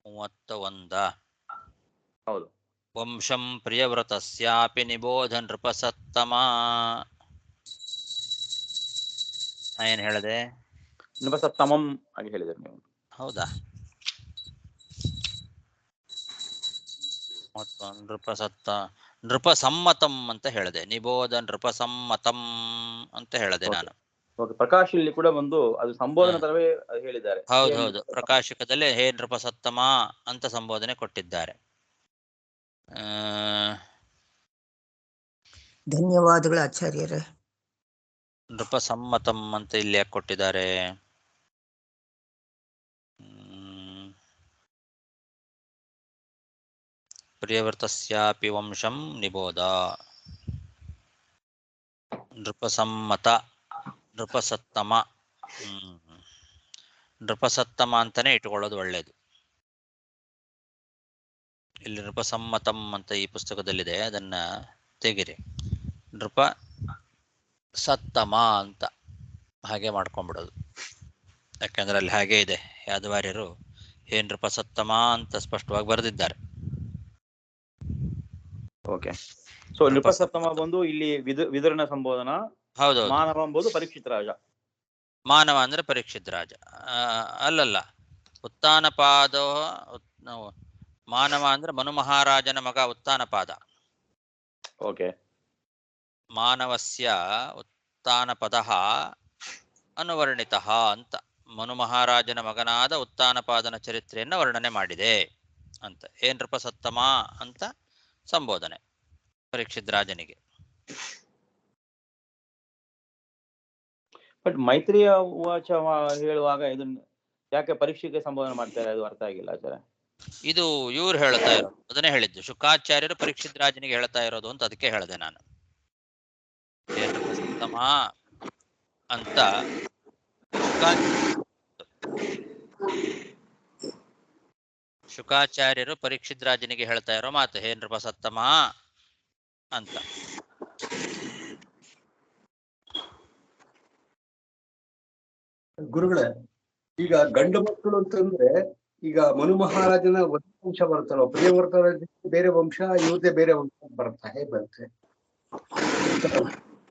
[SPEAKER 1] 31.
[SPEAKER 4] ಹೌದು.
[SPEAKER 1] ವಂಶಂ ಪ್ರಿಯವ್ರತಸ್ಯಾಪಿ ನಿಬೋಧ ನೃಪಸತ್ತಮ. ಏನ್ ಹೇಳಿದೆ?
[SPEAKER 4] ನೃಪಸತ್ತಮಂ ಹಾಗೆ ಹೇಳಿದರು ನೀವು.
[SPEAKER 1] ಹೌದಾ? ನೃಪಸಮ್ಮತಂ ಅಂತ ಹೇಳಿದೆ, ನಿಬೋಧ ನೃಪಸಮ್ಮತಂ ಅಂತ ಹೇಳಿದೆ ನಾನು.
[SPEAKER 4] ಪ್ರಕಾಶ್ ಇಲ್ಲಿ ಕೂಡ ಒಂದು ಅದು ಸಂಬೋಧನೆ ತರವೇ ಹೇಳಿದ್ದಾರೆ.
[SPEAKER 1] ಹೌದೌದು, ಪ್ರಕಾಶಕದಲ್ಲಿ ಹೇ ನೃಪಸತ್ತಮ ಅಂತ ಸಂಬೋಧನೆ ಕೊಟ್ಟಿದ್ದಾರೆ.
[SPEAKER 5] ಧನ್ಯವಾದಗಳು ಆಚಾರ್ಯರೇ.
[SPEAKER 1] ನೃಪಸಮ್ಮತಂ ಅಂತ ಇಲ್ಲಿ ಯಾಕೆ ಕೊಟ್ಟಿದ್ದಾರೆ? ಪ್ರಿಯವ್ರತಸ್ಯಾಪಿ ವಂಶಂ ನಿಬೋಧ. ನೃಪಸಮ್ಮತ, ನೃಪಸತ್ತಮ. ನೃಪಸತ್ತಮ ಅಂತಾನೆ ಇಟ್ಕೊಳ್ಳೋದು ಒಳ್ಳೇದು. ಇಲ್ಲಿ ನೃಪಸಮ್ಮತಂ ಅಂತ ಈ ಪುಸ್ತಕದಲ್ಲಿದೆ, ಅದನ್ನ ತೆಗಿರಿ. ನೃಪ ಸತ್ತಮ ಅಂತ ಹಾಗೆ ಮಾಡ್ಕೊಂಡ್ಬಿಡೋದು. ಯಾಕಂದ್ರೆ ಅಲ್ಲಿ ಹಾಗೆ ಇದೆ, ಯಾದವಾರ್ಯರು ಹೇ ನೃಪ ಸತ್ತಮ ಅಂತ ಸ್ಪಷ್ಟವಾಗಿ ಬರೆದಿದ್ದಾರೆ.
[SPEAKER 4] ಓಕೆ. ಸೊ ನೃಪಸಪ್ತಮ ಬಂದು ಇಲ್ಲಿ ವಿದುರನ ಸಂಬೋಧನ,
[SPEAKER 1] ಹೌದೌದು.
[SPEAKER 4] ಮಾನವ ಎಂಬುದು ಪರೀಕ್ಷಿತ್ ರಾಜ.
[SPEAKER 1] ಮಾನವ ಅಂದ್ರೆ ಪರೀಕ್ಷಿತ್ ರಾಜ. ಅಲ್ಲಲ್ಲ, ಉತ್ಥಾನಪಾದ ಮಾನವ ಅಂದ್ರೆ ಮನು ಮಹಾರಾಜನ ಮಗ ಉತ್ಥಾನಪಾದ.
[SPEAKER 4] ಓಕೆ.
[SPEAKER 1] ಮಾನವಸ್ಯ ಉತ್ಥಾನಪದ ಅನುವರ್ಣಿತ ಅಂತ ಮನು ಮಹಾರಾಜನ ಮಗನಾದ ಉತ್ಥಾನಪಾದನ ಚರಿತ್ರೆಯನ್ನು ವರ್ಣನೆ ಮಾಡಿದೆ ಅಂತ. ಹೇ ನೃಪ ಸತ್ತಮ ಅಂತ ಸಂಬೋಧನೆ ಪರೀಕ್ಷಿತ್ ರಾಜನಿಗೆ.
[SPEAKER 4] ಬಟ್ ಮೈತ್ರಿಯ ವಾಚ ಹೇಳುವಾಗ ಇದನ್ನ ಯಾಕೆ ಪರೀಕ್ಷೆಗೆ ಸಂಬೋಧನೆ ಮಾಡ್ತಾರೆ, ಅದು ಅರ್ಥ ಆಗಿಲ್ಲ ಆಚಾರ್ಯ.
[SPEAKER 1] ಇದು ಇವ್ರು ಹೇಳ್ತಾ ಇರೋದು, ಅದನ್ನೇ ಹೇಳಿದ್ದು, ಶುಕಾಚಾರ್ಯರು ಪರೀಕ್ಷಿತ್ ರಾಜನಿಗೆ ಹೇಳ್ತಾ ಇರೋದು ಅಂತ ಅದಕ್ಕೆ ಹೇಳಿದೆ ನಾನು. ಹೇ ನೃಪ ಸತ್ತಮ ಅಂತ ಶುಕಾಚಾರ್ಯರು ಪರೀಕ್ಷಿತ್ ರಾಜನಿಗೆ ಹೇಳ್ತಾ ಇರೋ ಮಾತು, ಹೇ ನೃಪ ಸತ್ತಮ ಅಂತ.
[SPEAKER 6] ಗುರುಗಳೇ, ಈಗ ಗಂಡು ಮಕ್ಕಳು ಅಂತಂದ್ರೆ ಈಗ ಮನು ಮಹಾರಾಜನ ಒಂದೇ ವಂಶ ಬರುತ್ತಲ್ಲ, ಪ್ರಿಯವರ್ತ ಬೇರೆ ವಂಶ, ಇವ್ರದೇ ಬೇರೆ ವಂಶ ಬರುತ್ತಾ, ಹೇಗೆ ಬರುತ್ತೆ?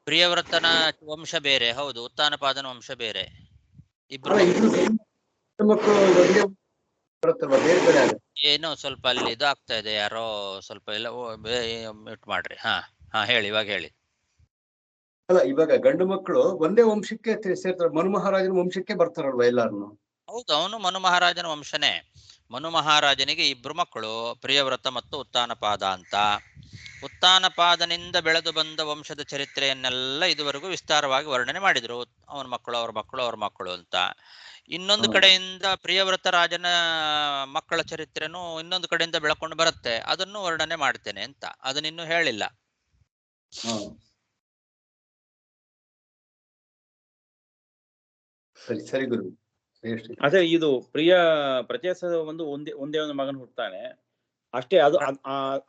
[SPEAKER 1] ಪ್ರಿಯವ್ರತನ ವಂಶ ಬೇರೆ, ಹೌದು. ಉತ್ಥಾನಪಾದನ ವಂಶ ಬೇರೆ. ಇಬ್ರು
[SPEAKER 6] ಮಕ್ಕಳು ಒಂದೇ ಬರುತ್ತಲ್ವಾ, ಬೇರೆ ಬೇರೆ ಆಗುತ್ತೆ.
[SPEAKER 1] ಏನೋ ಸ್ವಲ್ಪ ಅಲ್ಲಿ ಇದಾಗ್ತಾ ಇದೆ, ಯಾರೋ ಸ್ವಲ್ಪ ಎಲ್ಲ ಮ್ಯೂಟ್ ಮಾಡ್ರಿ. ಹಾ ಹೇಳಿ, ಇವಾಗ ಹೇಳಿ.
[SPEAKER 6] ಅಲ್ಲ, ಇವಾಗ ಗಂಡು ಮಕ್ಕಳು ಒಂದೇ ವಂಶಕ್ಕೆ ಸೇರ್ತಾರೆ, ಮನು ಮಹಾರಾಜನ ವಂಶಕ್ಕೆ ಬರ್ತಾರಲ್ವಾ ಎಲ್ಲಾರು?
[SPEAKER 1] ಹೌದು, ಅವನು ಮನು ಮಹಾರಾಜನ ವಂಶನೇ. ಮನು ಮಹಾರಾಜನಿಗೆ ಇಬ್ರು ಮಕ್ಕಳು, ಪ್ರಿಯವ್ರತ ಮತ್ತು ಉತ್ಥಾನಪಾದ ಅಂತ. ಉತ್ಥಾನಪಾದನಿಂದ ಬೆಳೆದು ಬಂದ ವಂಶದ ಚರಿತ್ರೆಯನ್ನೆಲ್ಲ ಇದುವರೆಗೂ ವಿಸ್ತಾರವಾಗಿ ವರ್ಣನೆ ಮಾಡಿದ್ರು. ಅವನ ಮಕ್ಕಳು, ಅವ್ರ ಮಕ್ಕಳು, ಅವ್ರ ಮಕ್ಕಳು ಅಂತ. ಇನ್ನೊಂದು ಕಡೆಯಿಂದ ಪ್ರಿಯವ್ರತ ರಾಜನ ಮಕ್ಕಳ ಚರಿತ್ರೆನೂ ಇನ್ನೊಂದು ಕಡೆಯಿಂದ ಬೆಳಕೊಂಡು ಬರುತ್ತೆ, ಅದನ್ನು ವರ್ಣನೆ ಮಾಡ್ತೇನೆ ಅಂತ. ಅದನ್ನಿನ್ನೂ ಹೇಳಿಲ್ಲ.
[SPEAKER 6] ಸರಿ ಸರಿ ಗುರು.
[SPEAKER 4] ಅದೇ ಇದು ಪ್ರಿಯ ಪ್ರಚೇತ ಒಂದು ಒಂದೇ ಒಂದು ಮಗನ್ ಹುಡ್ತಾನೆ ಅಷ್ಟೇ. ಅದು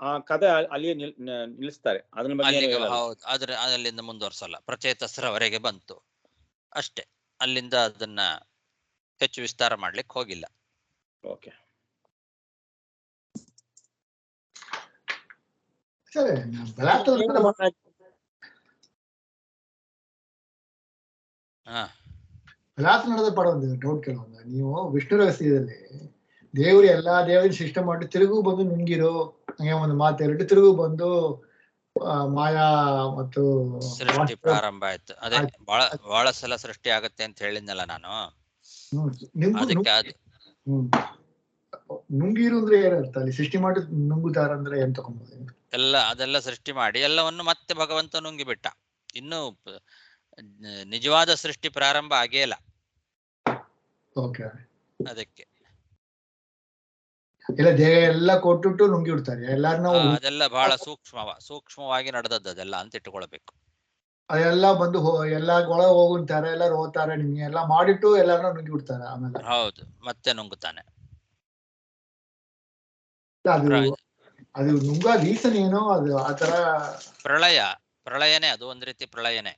[SPEAKER 4] ಆ ಕಥೆ ಅಲ್ಲಿಯೇ ನಿಲ್ಲಿಸ್ತಾರೆ. ಅದ್ರ ಬಗ್ಗೆ
[SPEAKER 1] ಹೌದು, ಆದ್ರೆ ಅಲ್ಲಿಂದ ಮುಂದುವರ್ಸಲ್ಲ. ಪ್ರಚೇತಸರವರೆಗೆ ಬಂತು ಅಷ್ಟೇ, ಅಲ್ಲಿಂದ ಅದನ್ನ ಹೆಚ್ಚು ವಿಸ್ತಾರ ಮಾಡ್ಲಿಕ್ಕೆ ಹೋಗಿಲ್ಲ.
[SPEAKER 4] ಓಕೆ.
[SPEAKER 3] ನಡೆದ ಪಡ ಒಂದು ಡೌಟ್ ಕೆಲವೊಂದು. ನೀವು ವಿಷ್ಣು ರಹಸ್ಯದಲ್ಲಿ ದೇವರು ಎಲ್ಲಾ ದೇವರ ಸೃಷ್ಟಿ ಮಾಡಿ ತಿರುಗು ಬಂದು ನುಂಗಿರು ಹಂಗೆ ಒಂದು ಮಾತೆರಡು ತಿರುಗು ಬಂದು ಮಾಯಾ ಮತ್ತು
[SPEAKER 1] ಸೃಷ್ಟಿ ಪ್ರಾರಂಭ ಆಯ್ತು. ಅದೇ ಬಹಳ ಸಲ ಸೃಷ್ಟಿ ಆಗತ್ತೆ ಅಂತ ಹೇಳಿದ್ನಲ್ಲ ನಾನು. ಅದಕ್ಕೆ ಅದು
[SPEAKER 3] ನುಂಗಿರು ಅಂದ್ರೆ ಏನರ್ಥ? ಅಲ್ಲಿ ಸೃಷ್ಟಿ ಮಾಡಿ ನುಂಗುತ್ತಾರ ಅಂದ್ರೆ ಏನ್ ತಗೊಂಬೋದು?
[SPEAKER 1] ಅದೆಲ್ಲ ಸೃಷ್ಟಿ ಮಾಡಿ ಎಲ್ಲವನ್ನು ಮತ್ತೆ ಭಗವಂತ ನುಂಗಿಬಿಟ್ಟ. ಇನ್ನು ನಿಜವಾದ ಸೃಷ್ಟಿ ಪ್ರಾರಂಭ ಆಗೇ ಇಲ್ಲ. ಅದಕ್ಕೆ
[SPEAKER 3] ಎಲ್ಲ ದೇಹ ಎಲ್ಲ ಕೊಟ್ಟುಟ್ಟು ನುಂಗಿ ಬಿಡ್ತಾರೆ ಎಲ್ಲಾರನ್ನ.
[SPEAKER 1] ಅದೆಲ್ಲ ಬಹಳ ಸೂಕ್ಷ್ಮವಾಗಿ ನಡೆದದ್ದು ಅದೆಲ್ಲ ಅಂತ ಇಟ್ಟುಕೊಳ್ಬೇಕು.
[SPEAKER 3] ಅದೆಲ್ಲ ಬಂದು ಎಲ್ಲಾ ಒಳ ಹೋಗುತ್ತಾರೆ, ಎಲ್ಲಾರು ಹೋಗ್ತಾರೆ, ನಿಮ್ಗೆ ಎಲ್ಲಾ ಮಾಡಿಟ್ಟು ಎಲ್ಲಾರನ್ನ ನುಂಗಿ ಬಿಡ್ತಾರೆ. ಆಮೇಲೆ
[SPEAKER 1] ಹೌದು, ಮತ್ತೆ ನುಂಗುತ್ತಾನೆ.
[SPEAKER 3] ಅದು ನುಂಗ ರೀಸನ್ ಏನೋ ಅದು ಆತರ
[SPEAKER 1] ಪ್ರಳಯನೇ, ಅದು ಒಂದ್ ರೀತಿ ಪ್ರಳಯನೇ.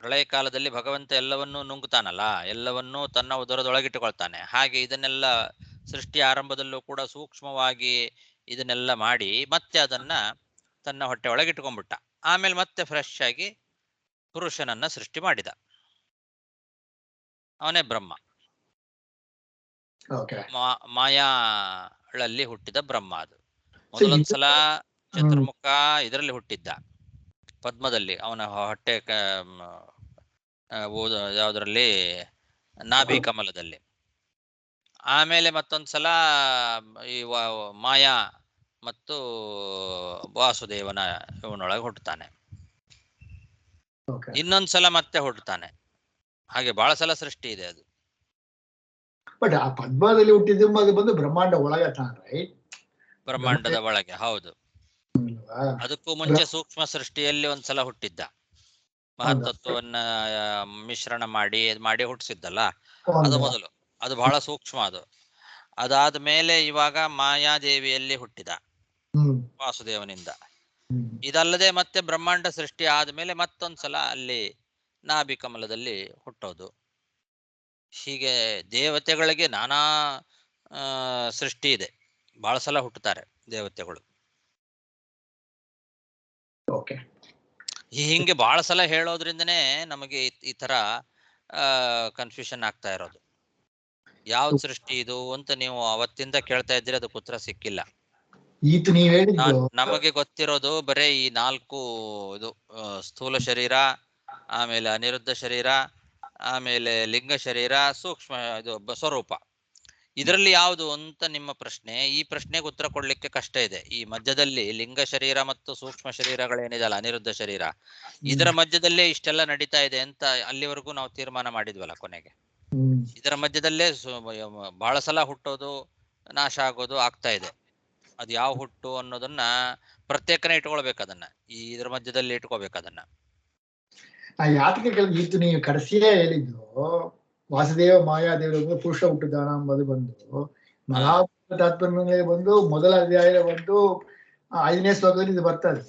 [SPEAKER 1] ಪ್ರಳಯ ಕಾಲದಲ್ಲಿ ಭಗವಂತ ಎಲ್ಲವನ್ನೂ ನುಂಗುತ್ತಾನಲ್ಲ, ಎಲ್ಲವನ್ನೂ ತನ್ನ ಉದರದೊಳಗಿಟ್ಟುಕೊಳ್ತಾನೆ. ಹಾಗೆ ಇದನ್ನೆಲ್ಲ ಸೃಷ್ಟಿ ಆರಂಭದಲ್ಲೂ ಕೂಡ ಸೂಕ್ಷ್ಮವಾಗಿ ಇದನ್ನೆಲ್ಲ ಮಾಡಿ ಮತ್ತೆ ಅದನ್ನ ತನ್ನ ಹೊಟ್ಟೆ ಒಳಗಿಟ್ಕೊಂಡ್ಬಿಟ್ಟ. ಆಮೇಲೆ ಮತ್ತೆ ಫ್ರೆಶ್ ಆಗಿ ಪುರುಷನನ್ನ ಸೃಷ್ಟಿ ಮಾಡಿದ. ಅವನೇ ಬ್ರಹ್ಮ. ಮಾಯಾಳಲ್ಲಿ ಹುಟ್ಟಿದ ಬ್ರಹ್ಮ. ಅದು ಮೊದಲೊಂದ್ಸಲ ಚತುರ್ಮುಖ ಇದರಲ್ಲಿ ಹುಟ್ಟಿದ್ದ, ಪದ್ಮದಲ್ಲಿ, ಅವನ ಹೊಟ್ಟೆ ಯಾವ್ದ್ರಲ್ಲಿ, ನಾಭಿ ಕಮಲದಲ್ಲಿ. ಆಮೇಲೆ ಮತ್ತೊಂದ್ಸಲ ಈ ಮಾಯಾ ಮತ್ತು ವಾಸುದೇವನ ಇವನೊಳಗೆ ಹುಟ್ಟುತ್ತಾನೆ. ಇನ್ನೊಂದ್ಸಲ ಮತ್ತೆ ಹುಟ್ಟುತ್ತಾನೆ. ಹಾಗೆ ಬಹಳ ಸಲ ಸೃಷ್ಟಿ ಇದೆ ಅದು.
[SPEAKER 3] ಬಟ್ ಆ ಪದ್ಮದಲ್ಲಿ ಹುಟ್ಟಿದ್ದು ಬಂದು ಬ್ರಹ್ಮಾಂಡ ಒಳಗೆ ತಾನೆ,
[SPEAKER 1] ಬ್ರಹ್ಮಾಂಡದ ಒಳಗೆ. ಹೌದು, ಅದಕ್ಕೂ ಮುಂಚೆ ಸೂಕ್ಷ್ಮ ಸೃಷ್ಟಿಯಲ್ಲಿ ಒಂದ್ಸಲ ಹುಟ್ಟಿದ್ದ. ಮಹತ್ತತ್ವವನ್ನ ಮಿಶ್ರಣ ಮಾಡಿ ಹುಟ್ಟಿಸಿದ್ದಲ್ಲ, ಅದು ಮೊದಲು. ಅದು ಬಹಳ ಸೂಕ್ಷ್ಮ. ಅದಾದ ಮೇಲೆ ಇವಾಗ ಮಾಯಾದೇವಿಯಲ್ಲಿ ಹುಟ್ಟಿದ ವಾಸುದೇವನಿಂದ. ಇದಲ್ಲದೆ ಮತ್ತೆ ಬ್ರಹ್ಮಾಂಡ ಸೃಷ್ಟಿ ಆದ್ಮೇಲೆ ಮತ್ತೊಂದ್ಸಲ ಅಲ್ಲಿ ನಾಭಿ ಕಮಲದಲ್ಲಿ ಹುಟ್ಟೋದು. ಹೀಗೆ ದೇವತೆಗಳಿಗೆ ನಾನಾ ಸೃಷ್ಟಿ ಇದೆ, ಬಹಳ ಸಲ ಹುಟ್ಟುತ್ತಾರೆ ದೇವತೆಗಳು.
[SPEAKER 3] ಓಕೆ.
[SPEAKER 1] ಹಿಂಗೆ ಬಹಳ ಸಲ ಹೇಳೋದ್ರಿಂದನೇ ನಮಗೆ ಈ ತರ ಕನ್ಫ್ಯೂಷನ್ ಆಗ್ತಾ ಇರೋದು. ಯಾವ್ದು ಸೃಷ್ಟಿ ಇದು ಅಂತ ನೀವು ಅವತ್ತಿಂದ ಕೇಳ್ತಾ ಇದ್ದೀರಿ, ಅದಕ್ಕೆ ಉತ್ತರ ಸಿಕ್ಕಿಲ್ಲ.
[SPEAKER 3] ಈತ ನೀವ್ ಹೇಳಿದ್ದು
[SPEAKER 1] ನಮಗೆ ಗೊತ್ತಿರೋದು ಬರೇ ಈ 4 ಇದು ಸ್ಥೂಲ ಶರೀರ, ಆಮೇಲೆ ಅನಿರುದ್ಧ ಶರೀರ, ಆಮೇಲೆ ಲಿಂಗ ಶರೀರ, ಸೂಕ್ಷ್ಮ ಇದು ಸ್ವರೂಪ. ಇದರಲ್ಲಿ ಯಾವುದು ಅಂತ ನಿಮ್ಮ ಪ್ರಶ್ನೆ. ಈ ಪ್ರಶ್ನೆಗೆ ಉತ್ತರ ಕೊಡ್ಲಿಕ್ಕೆ ಕಷ್ಟ ಇದೆ. ಈ ಮಧ್ಯದಲ್ಲಿ ಲಿಂಗ ಶರೀರ ಮತ್ತು ಸೂಕ್ಷ್ಮ ಶರೀರಗಳೇನಿದೆಯಲ್ಲ, ಅನಿರುದ್ಧ ಶರೀರ, ಇದರ ಮಧ್ಯದಲ್ಲೇ ಇಷ್ಟೆಲ್ಲ ನಡೀತಾ ಇದೆ ಅಂತ ಅಲ್ಲಿವರೆಗೂ ನಾವು ತೀರ್ಮಾನ ಮಾಡಿದ್ವಲ್ಲ ಕೊನೆಗೆ. ಇದರ ಮಧ್ಯದಲ್ಲೇ ಬಹಳ ಸಲ ಹುಟ್ಟೋದು, ನಾಶ ಆಗೋದು ಆಗ್ತಾ ಇದೆ. ಅದು ಯಾವ ಹುಟ್ಟು ಅನ್ನೋದನ್ನ ಪ್ರತ್ಯೇಕನೇ ಇಟ್ಕೊಳ್ಬೇಕು. ಅದನ್ನ ಇದ್ರ ಮಧ್ಯದಲ್ಲಿ ಇಟ್ಕೋಬೇಕು ಅದನ್ನ.
[SPEAKER 3] ಯಾತಕ್ಕೆ ಕೇಳಿದ್ರೆ ಈತು ನೀವು ಕಡೆಸಿಯೇ ಹೇಳಿದ್ದು ವಾಸುದೇವ ಮಾಯಾದೇವರು ಪುರುಷ ಹುಟ್ಟಿದಾನ ಎಂಬುದು ಬಂದು ಮಹಾಭಾರತ ತಾತ್ಪರ್ಯದಲ್ಲಿ ಬಂದು ಮೊದಲ ಅಧ್ಯಾಯ ಬಂದು 5ನೇ ಶ್ಲೋಕದಲ್ಲಿ ಇದು ಬರ್ತದೆ.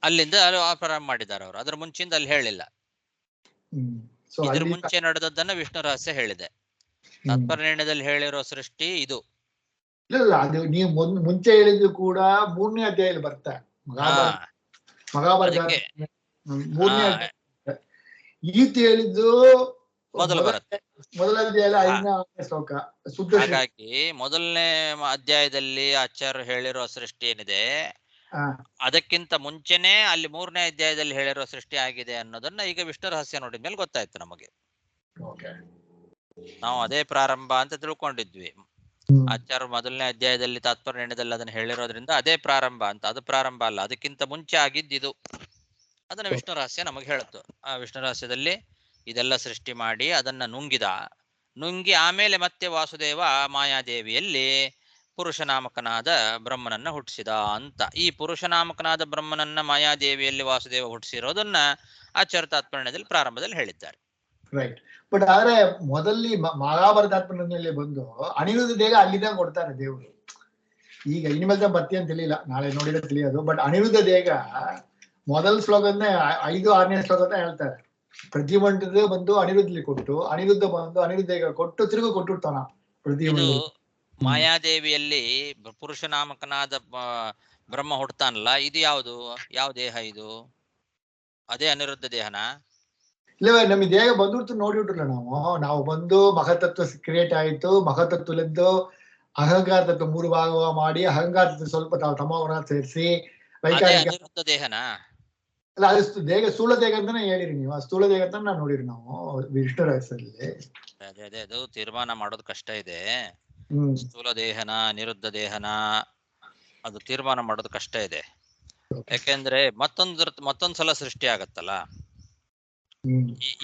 [SPEAKER 1] ಅಲ್ಲಿಂದ ಪ್ರಾರಂಭ ಮಾಡಿದ್ದಾರೆ ಅವರು. ಅದ್ರ ಮುಂಚಿಂದ ಅಲ್ಲಿ ಹೇಳಿಲ್ಲ.
[SPEAKER 3] ಸೊ
[SPEAKER 1] ಇದ್ರ ಮುಂಚೆ ನಡೆದದ್ದನ್ನ ವಿಷ್ಣು ರಹಸ್ಯ ಹೇಳಿದೆ. ತಾತ್ಪರ್ಯದಲ್ಲಿ ಹೇಳಿರೋ ಸೃಷ್ಟಿ ಇದು.
[SPEAKER 3] ಇಲ್ಲ, ಅದು ನೀವು ಮುಂಚೆ ಹೇಳಿದ್ದು ಕೂಡ 3ನೇ ಅಧ್ಯಾಯದಲ್ಲಿ ಬರ್ತಾರೆ. ಮಹಾಭಾರತ 3ನೇ ಅಧ್ಯಾಯ. ಈತ ಹೇಳಿದ್ದು
[SPEAKER 1] ಮೊದಲು ಬರುತ್ತೆ,
[SPEAKER 3] ಮೊದಲ ಅಧ್ಯಾಯ 5ನೇ ಶ್ಲೋಕ.
[SPEAKER 1] ಹಾಗಾಗಿ ಮೊದಲನೇ ಅಧ್ಯಾಯದಲ್ಲಿ ಆಚಾರ್ಯರು ಹೇಳಿರೋ ಸೃಷ್ಟಿ ಏನಿದೆ, ಅದಕ್ಕಿಂತ ಮುಂಚೆನೆ ಅಲ್ಲಿ 3ನೇ ಅಧ್ಯಾಯದಲ್ಲಿ ಹೇಳಿರೋ ಸೃಷ್ಟಿ ಆಗಿದೆ ಅನ್ನೋದನ್ನ ಈಗ ವಿಷ್ಣು ರಹಸ್ಯ ನೋಡಿದ್ಮೇಲೆ ಗೊತ್ತಾಯ್ತು ನಮಗೆ. ನಾವು ಅದೇ ಪ್ರಾರಂಭ ಅಂತ ತಿಳ್ಕೊಂಡಿದ್ವಿ. ಆಚಾರ್ಯ ಮೊದಲನೇ ಅಧ್ಯಾಯದಲ್ಲಿ ತಾತ್ಪರ್ಯ ನಿರ್ಣಯದಲ್ಲಿ ಅದನ್ನ ಹೇಳಿರೋದ್ರಿಂದ ಅದೇ ಪ್ರಾರಂಭ ಅಂತ. ಅದು ಪ್ರಾರಂಭ ಅಲ್ಲ, ಅದಕ್ಕಿಂತ ಮುಂಚೆ ಆಗಿದ್ದಿದು. ಅದನ್ನ ವಿಷ್ಣು ರಹಸ್ಯ ನಮಗೆ ಹೇಳುತ್ತು. ಆ ವಿಷ್ಣು ರಹಸ್ಯದಲ್ಲಿ ಇದೆಲ್ಲ ಸೃಷ್ಟಿ ಮಾಡಿ ಅದನ್ನ ನುಂಗಿ ಆಮೇಲೆ ಮತ್ತೆ ವಾಸುದೇವ ಮಾಯಾದೇವಿಯಲ್ಲಿ ಪುರುಷನಾಮಕನಾದ ಬ್ರಹ್ಮನನ್ನ ಹುಟ್ಟಿಸಿದ ಅಂತ. ಈ ಪುರುಷನಾಮಕನಾದ ಬ್ರಹ್ಮನನ್ನ ಮಾಯಾದೇವಿಯಲ್ಲಿ ವಾಸುದೇವ ಹುಟ್ಟಿಸಿರೋದನ್ನ ಆಚಾರ್ಯ ತಾತ್ಪರ್ಯದಲ್ಲಿ ಪ್ರಾರಂಭದಲ್ಲಿ ಹೇಳಿದ್ದಾರೆ.
[SPEAKER 3] ರೈಟ್. ಬಟ್ ಆದ್ರೆ ಮೊದಲಿ ಮಹಾಭಾರತ ತಾತ್ಪರ್ಯದಲ್ಲಿ ಬಂದು ಅನಿರುದ್ಧ ದೇಹ ಅಲ್ಲಿದ್ದಾಗ ಕೊಡ್ತಾರೆ ದೇವರು. ಈಗ ಇನ್ಮೇಲೆ ಬರ್ತಿ ಅಂತ ತಿಳಿಯಿಲ್ಲ, ನಾಳೆ ನೋಡಿದ್ರೆ ತಿಳಿಯೋದು. ಬಟ್ ಅನಿರುದ್ಧ ದೇಹ ಮೊದಲ ಶ್ಲೋಕದನ್ನೇ 5-6ನೇ ಶ್ಲೋಕದ ಹೇಳ್ತಾರೆ. ಪ್ರತಿಮಂಟದ ಬಂದು ಅನಿರುದ್ಧಲಿ ಕೊಟ್ಟು, ಅನಿರುದ್ಧ ಬಂದು ಅನಿರುದ್ಧ ದೇಹ ಕೊಟ್ಟು ತಿರುಗು ಕೊಟ್ಟಿರ್ತಾನ ಪ್ರತಿಮಂಡ.
[SPEAKER 1] ಮಾಯಾದೇವಿಯಲ್ಲಿ ಪುರುಷನಾಮಕನಾದ ಬ್ರಹ್ಮ ಹುಡ್ತಾನಲ್ಲ, ಇದು ಯಾವುದು, ಯಾವ ದೇಹ ಇದು? ಅದೇ ಅನಿರುದ್ಧ ದೇಹನಾ?
[SPEAKER 3] ಇಲ್ಲವೇ ನಮಗೆ ದೇಹ ಬಂದ್ಬಿಡ್ತು ನೋಡಿಬಿಟ್ರಲ್ಲ ನಾವು ಬಂದು ಮಹತತ್ವ ಕ್ರಿಯೇಟ್ ಆಯ್ತು. ಮಹತತ್ವಲಿದ್ದು ಅಹಂಕಾರ ತತ್ವ 3 ಭಾಗ ಮಾಡಿ ಅಹಂಕಾರ ತತ್ವ ಸ್ವಲ್ಪ ತಮೋಗುಣ ಸೇರಿಸಿ ವೈಕಾರಿಕ
[SPEAKER 1] ದೇಹನಾ
[SPEAKER 3] ಅಲ್ಲ, ಅದು ದೇಹ ಸ್ಥೂಲ ದೇಹ ಅಂತಾನೆ ಹೇಳಿರಿ ನೀವು. ಆ ಸ್ಥೂಲ ದೇಹ ಅಂತ ನಾವು ನೋಡಿರಿ ನಾವು ವಿಷ್ಣು ರಹಸ್ಯದಲ್ಲಿ.
[SPEAKER 1] ಅದೇ ಅದು ತೀರ್ಮಾನ ಮಾಡೋದು ಕಷ್ಟ ಇದೆ. ಸ್ಥೂಲ ದೇಹನ ಅನಿರುದ್ಧ ದೇಹನ ಅದು ತೀರ್ಮಾನ ಮಾಡೋದು ಕಷ್ಟ ಇದೆ. ಯಾಕೆಂದ್ರೆ ಮತ್ತೊಂದ್ಸಲ ಸೃಷ್ಟಿ ಆಗತ್ತಲ್ಲ.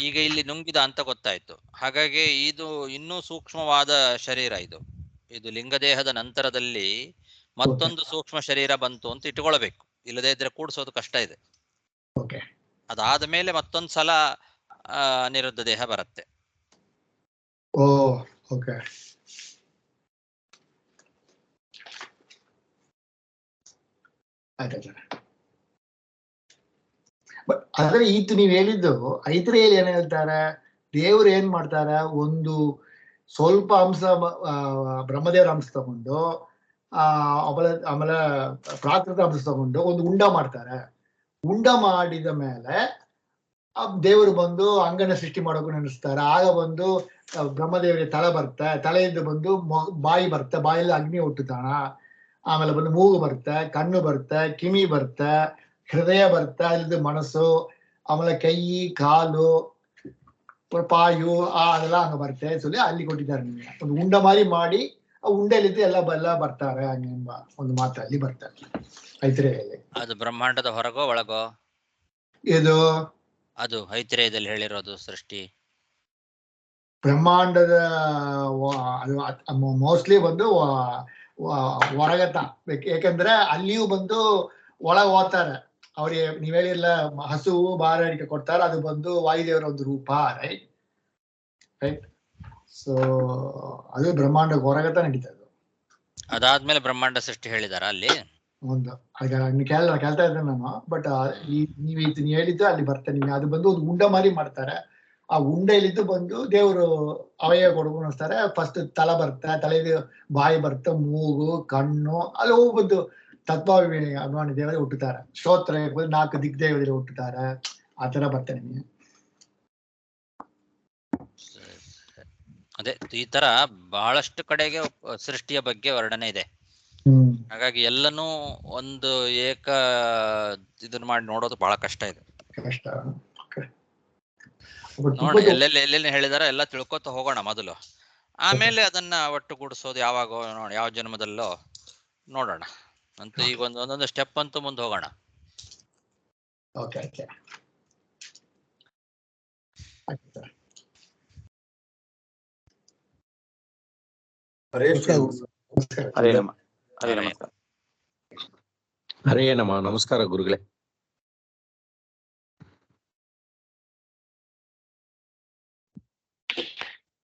[SPEAKER 1] ಈಗ ಇಲ್ಲಿ ನುಂಗಿದ ಅಂತ ಗೊತ್ತಾಯ್ತು. ಹಾಗಾಗಿ ಇದು ಇನ್ನೂ ಸೂಕ್ಷ್ಮವಾದ ಶರೀರ. ಇದು ಲಿಂಗದೇಹದ ನಂತರದಲ್ಲಿ ಮತ್ತೊಂದು ಸೂಕ್ಷ್ಮ ಶರೀರ ಬಂತು ಅಂತ ಇಟ್ಕೊಳ್ಬೇಕು. ಇಲ್ಲದೇ ಇದ್ರೆ ಕೂಡ್ಸೋದು ಕಷ್ಟ ಇದೆ. ಅದಾದ ಮೇಲೆ ಮತ್ತೊಂದ್ಸಲ ಅನಿರುದ್ಧ ದೇಹ ಬರುತ್ತೆ.
[SPEAKER 3] ಆದ್ರೆ ಈತು ನೀವ್ ಹೇಳಿದ್ದು ಐತರೆಯಲ್ಲಿ ಏನ್ ಹೇಳ್ತಾರೆ, ದೇವ್ರು ಏನ್ ಮಾಡ್ತಾರೆ, ಒಂದು ಸ್ವಲ್ಪ ಅಂಶ ಬ್ರಹ್ಮದೇವರ ಅಂಶ ತಗೊಂಡು ಆಮೇಲೆ ಪ್ರಾಕೃತ ಅಂಶ ತಗೊಂಡು ಒಂದು ಉಂಡ ಮಾಡ್ತಾರೆ. ಉಂಡ ಮಾಡಿದ ಮೇಲೆ ದೇವರು ಬಂದು ಅಂಗನ ಸೃಷ್ಟಿ ಮಾಡೋಕು ನೆನೆಸ್ತಾರೆ. ಆಗ ಬಂದು ಬ್ರಹ್ಮದೇವರಿಗೆ ತಲೆ ಬರುತ್ತೆ, ತಲೆಯಿಂದ ಬಂದು ಬಾಯಿ ಬರುತ್ತೆ, ಬಾಯಲ್ಲಿ ಅಗ್ನಿ ಹುಟ್ಟುತ್ತಾನ. ಆಮೇಲೆ ಬಂದು ಮೂಗು ಬರುತ್ತೆ, ಕಣ್ಣು ಬರುತ್ತೆ, ಕಿವಿ ಬರುತ್ತೆ, ಹೃದಯ ಬರುತ್ತೆ, ಇಲ್ಲದ ಮನಸ್ಸು, ಆಮೇಲೆ ಕೈ ಕಾಲು ಪಾಯು ಅದೆಲ್ಲ ಹಂಗ ಬರುತ್ತೆ. சொல்லி ಅಲ್ಲಿ ಕೊಟ್ಟಿದ್ದಾರೆ. ನಿಮಗೆ ಒಂದು ಉಂಡ ಮಾಡಿ ಆ ಉಂಡೆಲಿದ್ದು ಎಲ್ಲ ಬರ್ತಾರೆ ಹಂಗೆಂಬ ಒಂದು ಮಾತು ಅಲ್ಲಿ ಬರ್ತಾರೆ ಐತ್ರೇಯಲ್ಲಿ. ಅದು
[SPEAKER 1] ಬ್ರಹ್ಮಾಂಡದ ಹೊರಗೋ ಒಳಗೋ
[SPEAKER 3] ಇದು
[SPEAKER 1] ಅದು ಐತ್ರೇಯದಲ್ಲಿ ಹೇಳಿರೋದು ಸೃಷ್ಟಿ
[SPEAKER 3] ಬ್ರಹ್ಮಾಂಡದ ಮೋಸ್ಟ್ಲಿ ಬಂದು ಹೊರಗತ. ಯಾಕಂದ್ರೆ ಅಲ್ಲಿಯೂ ಬಂದು ಒಳಗೆ ಹೋಗ್ತಾರೆ. ಅವ್ರಿಗೆ ನೀವ್ ಹೇಳಿಲ್ಲ, ಹಸುವು ಬಾರಾಣಿಕೆ ಕೊಡ್ತಾರೆ, ಅದು ಬಂದು ವಾಯುದೇವರ ಒಂದು ರೂಪ. ರೈಟ್. ಸೊ ಅದು ಬ್ರಹ್ಮಾಂಡ ಹೊರಗತ ನಡೀತದೆ.
[SPEAKER 1] ಅದಾದ್ಮೇಲೆ ಬ್ರಹ್ಮಾಂಡ ಸೃಷ್ಟಿ ಹೇಳಿದಾರ ಅಲ್ಲಿ
[SPEAKER 3] ಒಂದು ಕೇಳ್ತಾ ಇದ್ದೆ ನಾನು. ಬಟ್ ನೀವ್ ಹೇಳಿದ್ದು ಅಲ್ಲಿ ಬರ್ತೇನೆ. ಅದು ಬಂದು ಒಂದು ಉಂಡ ಮಾಡ್ತಾರೆ. ಆ ಉಂಡೆಲಿದ್ದು ಬಂದು ದೇವರು ಅವಯವ ಕೊಡ್ಕೊಂಡಿರ್ತಾರೆ. ಫಸ್ಟ್ ತಲೆ ಬರುತ್ತೆ, ತಲೆಗೆ ಬಾಯಿ ಬರುತ್ತೆ, ಮೂಗು, ಕಣ್ಣು, ಅಲ್ಲಿ ಹೋಗಿ ಬಂದು ಅಭಿಮಾನಿ ದೇವರೇ ಹುಟ್ಟುತ್ತಾರೆ. ಶ್ರೋತ್ರ 4 ದಿಗ್ದೇವತೆಗಳು ಹುಟ್ಟುತ್ತಾರೆ. ಆ ತರ ಬರ್ತೇನೆ ನಿಮಗೆ.
[SPEAKER 1] ಅದೇ ಈ ತರ ಬಹಳಷ್ಟು ಕಡೆಗೆ ಸೃಷ್ಟಿಯ ಬಗ್ಗೆ ವರ್ಣನೆ ಇದೆ. ಹಾಗಾಗಿ ಎಲ್ಲನೂ ಒಂದು ಇದನ್ನ ಮಾಡಿ ನೋಡೋದು ಬಹಳ ಕಷ್ಟ ಇದೆ.
[SPEAKER 3] ಕಷ್ಟ.
[SPEAKER 1] ನೋಡಿ ಎಲ್ಲೆಲ್ಲಿ ಹೇಳಿದಾರೆ ಎಲ್ಲ ತಿಳ್ಕೊತ ಹೋಗೋಣ ಮೊದಲು, ಆಮೇಲೆ ಅದನ್ನ ಒಟ್ಟುಗೂಡಿಸೋದು ಯಾವಾಗೋ ನೋಡಿ, ಯಾವ ಜನ್ಮದಲ್ಲೋ ನೋಡೋಣ ಅಂತ. ಈಗ ಒಂದೊಂದು ಸ್ಟೆಪ್ ಅಂತೂ ಮುಂದೆ ಹೋಗೋಣ.
[SPEAKER 3] ಓಕೆ.
[SPEAKER 4] ಹರೇ ನಮ.
[SPEAKER 7] ಹರೇ ನಮ. ನಮಸ್ಕಾರ ಗುರುಗಳೇ.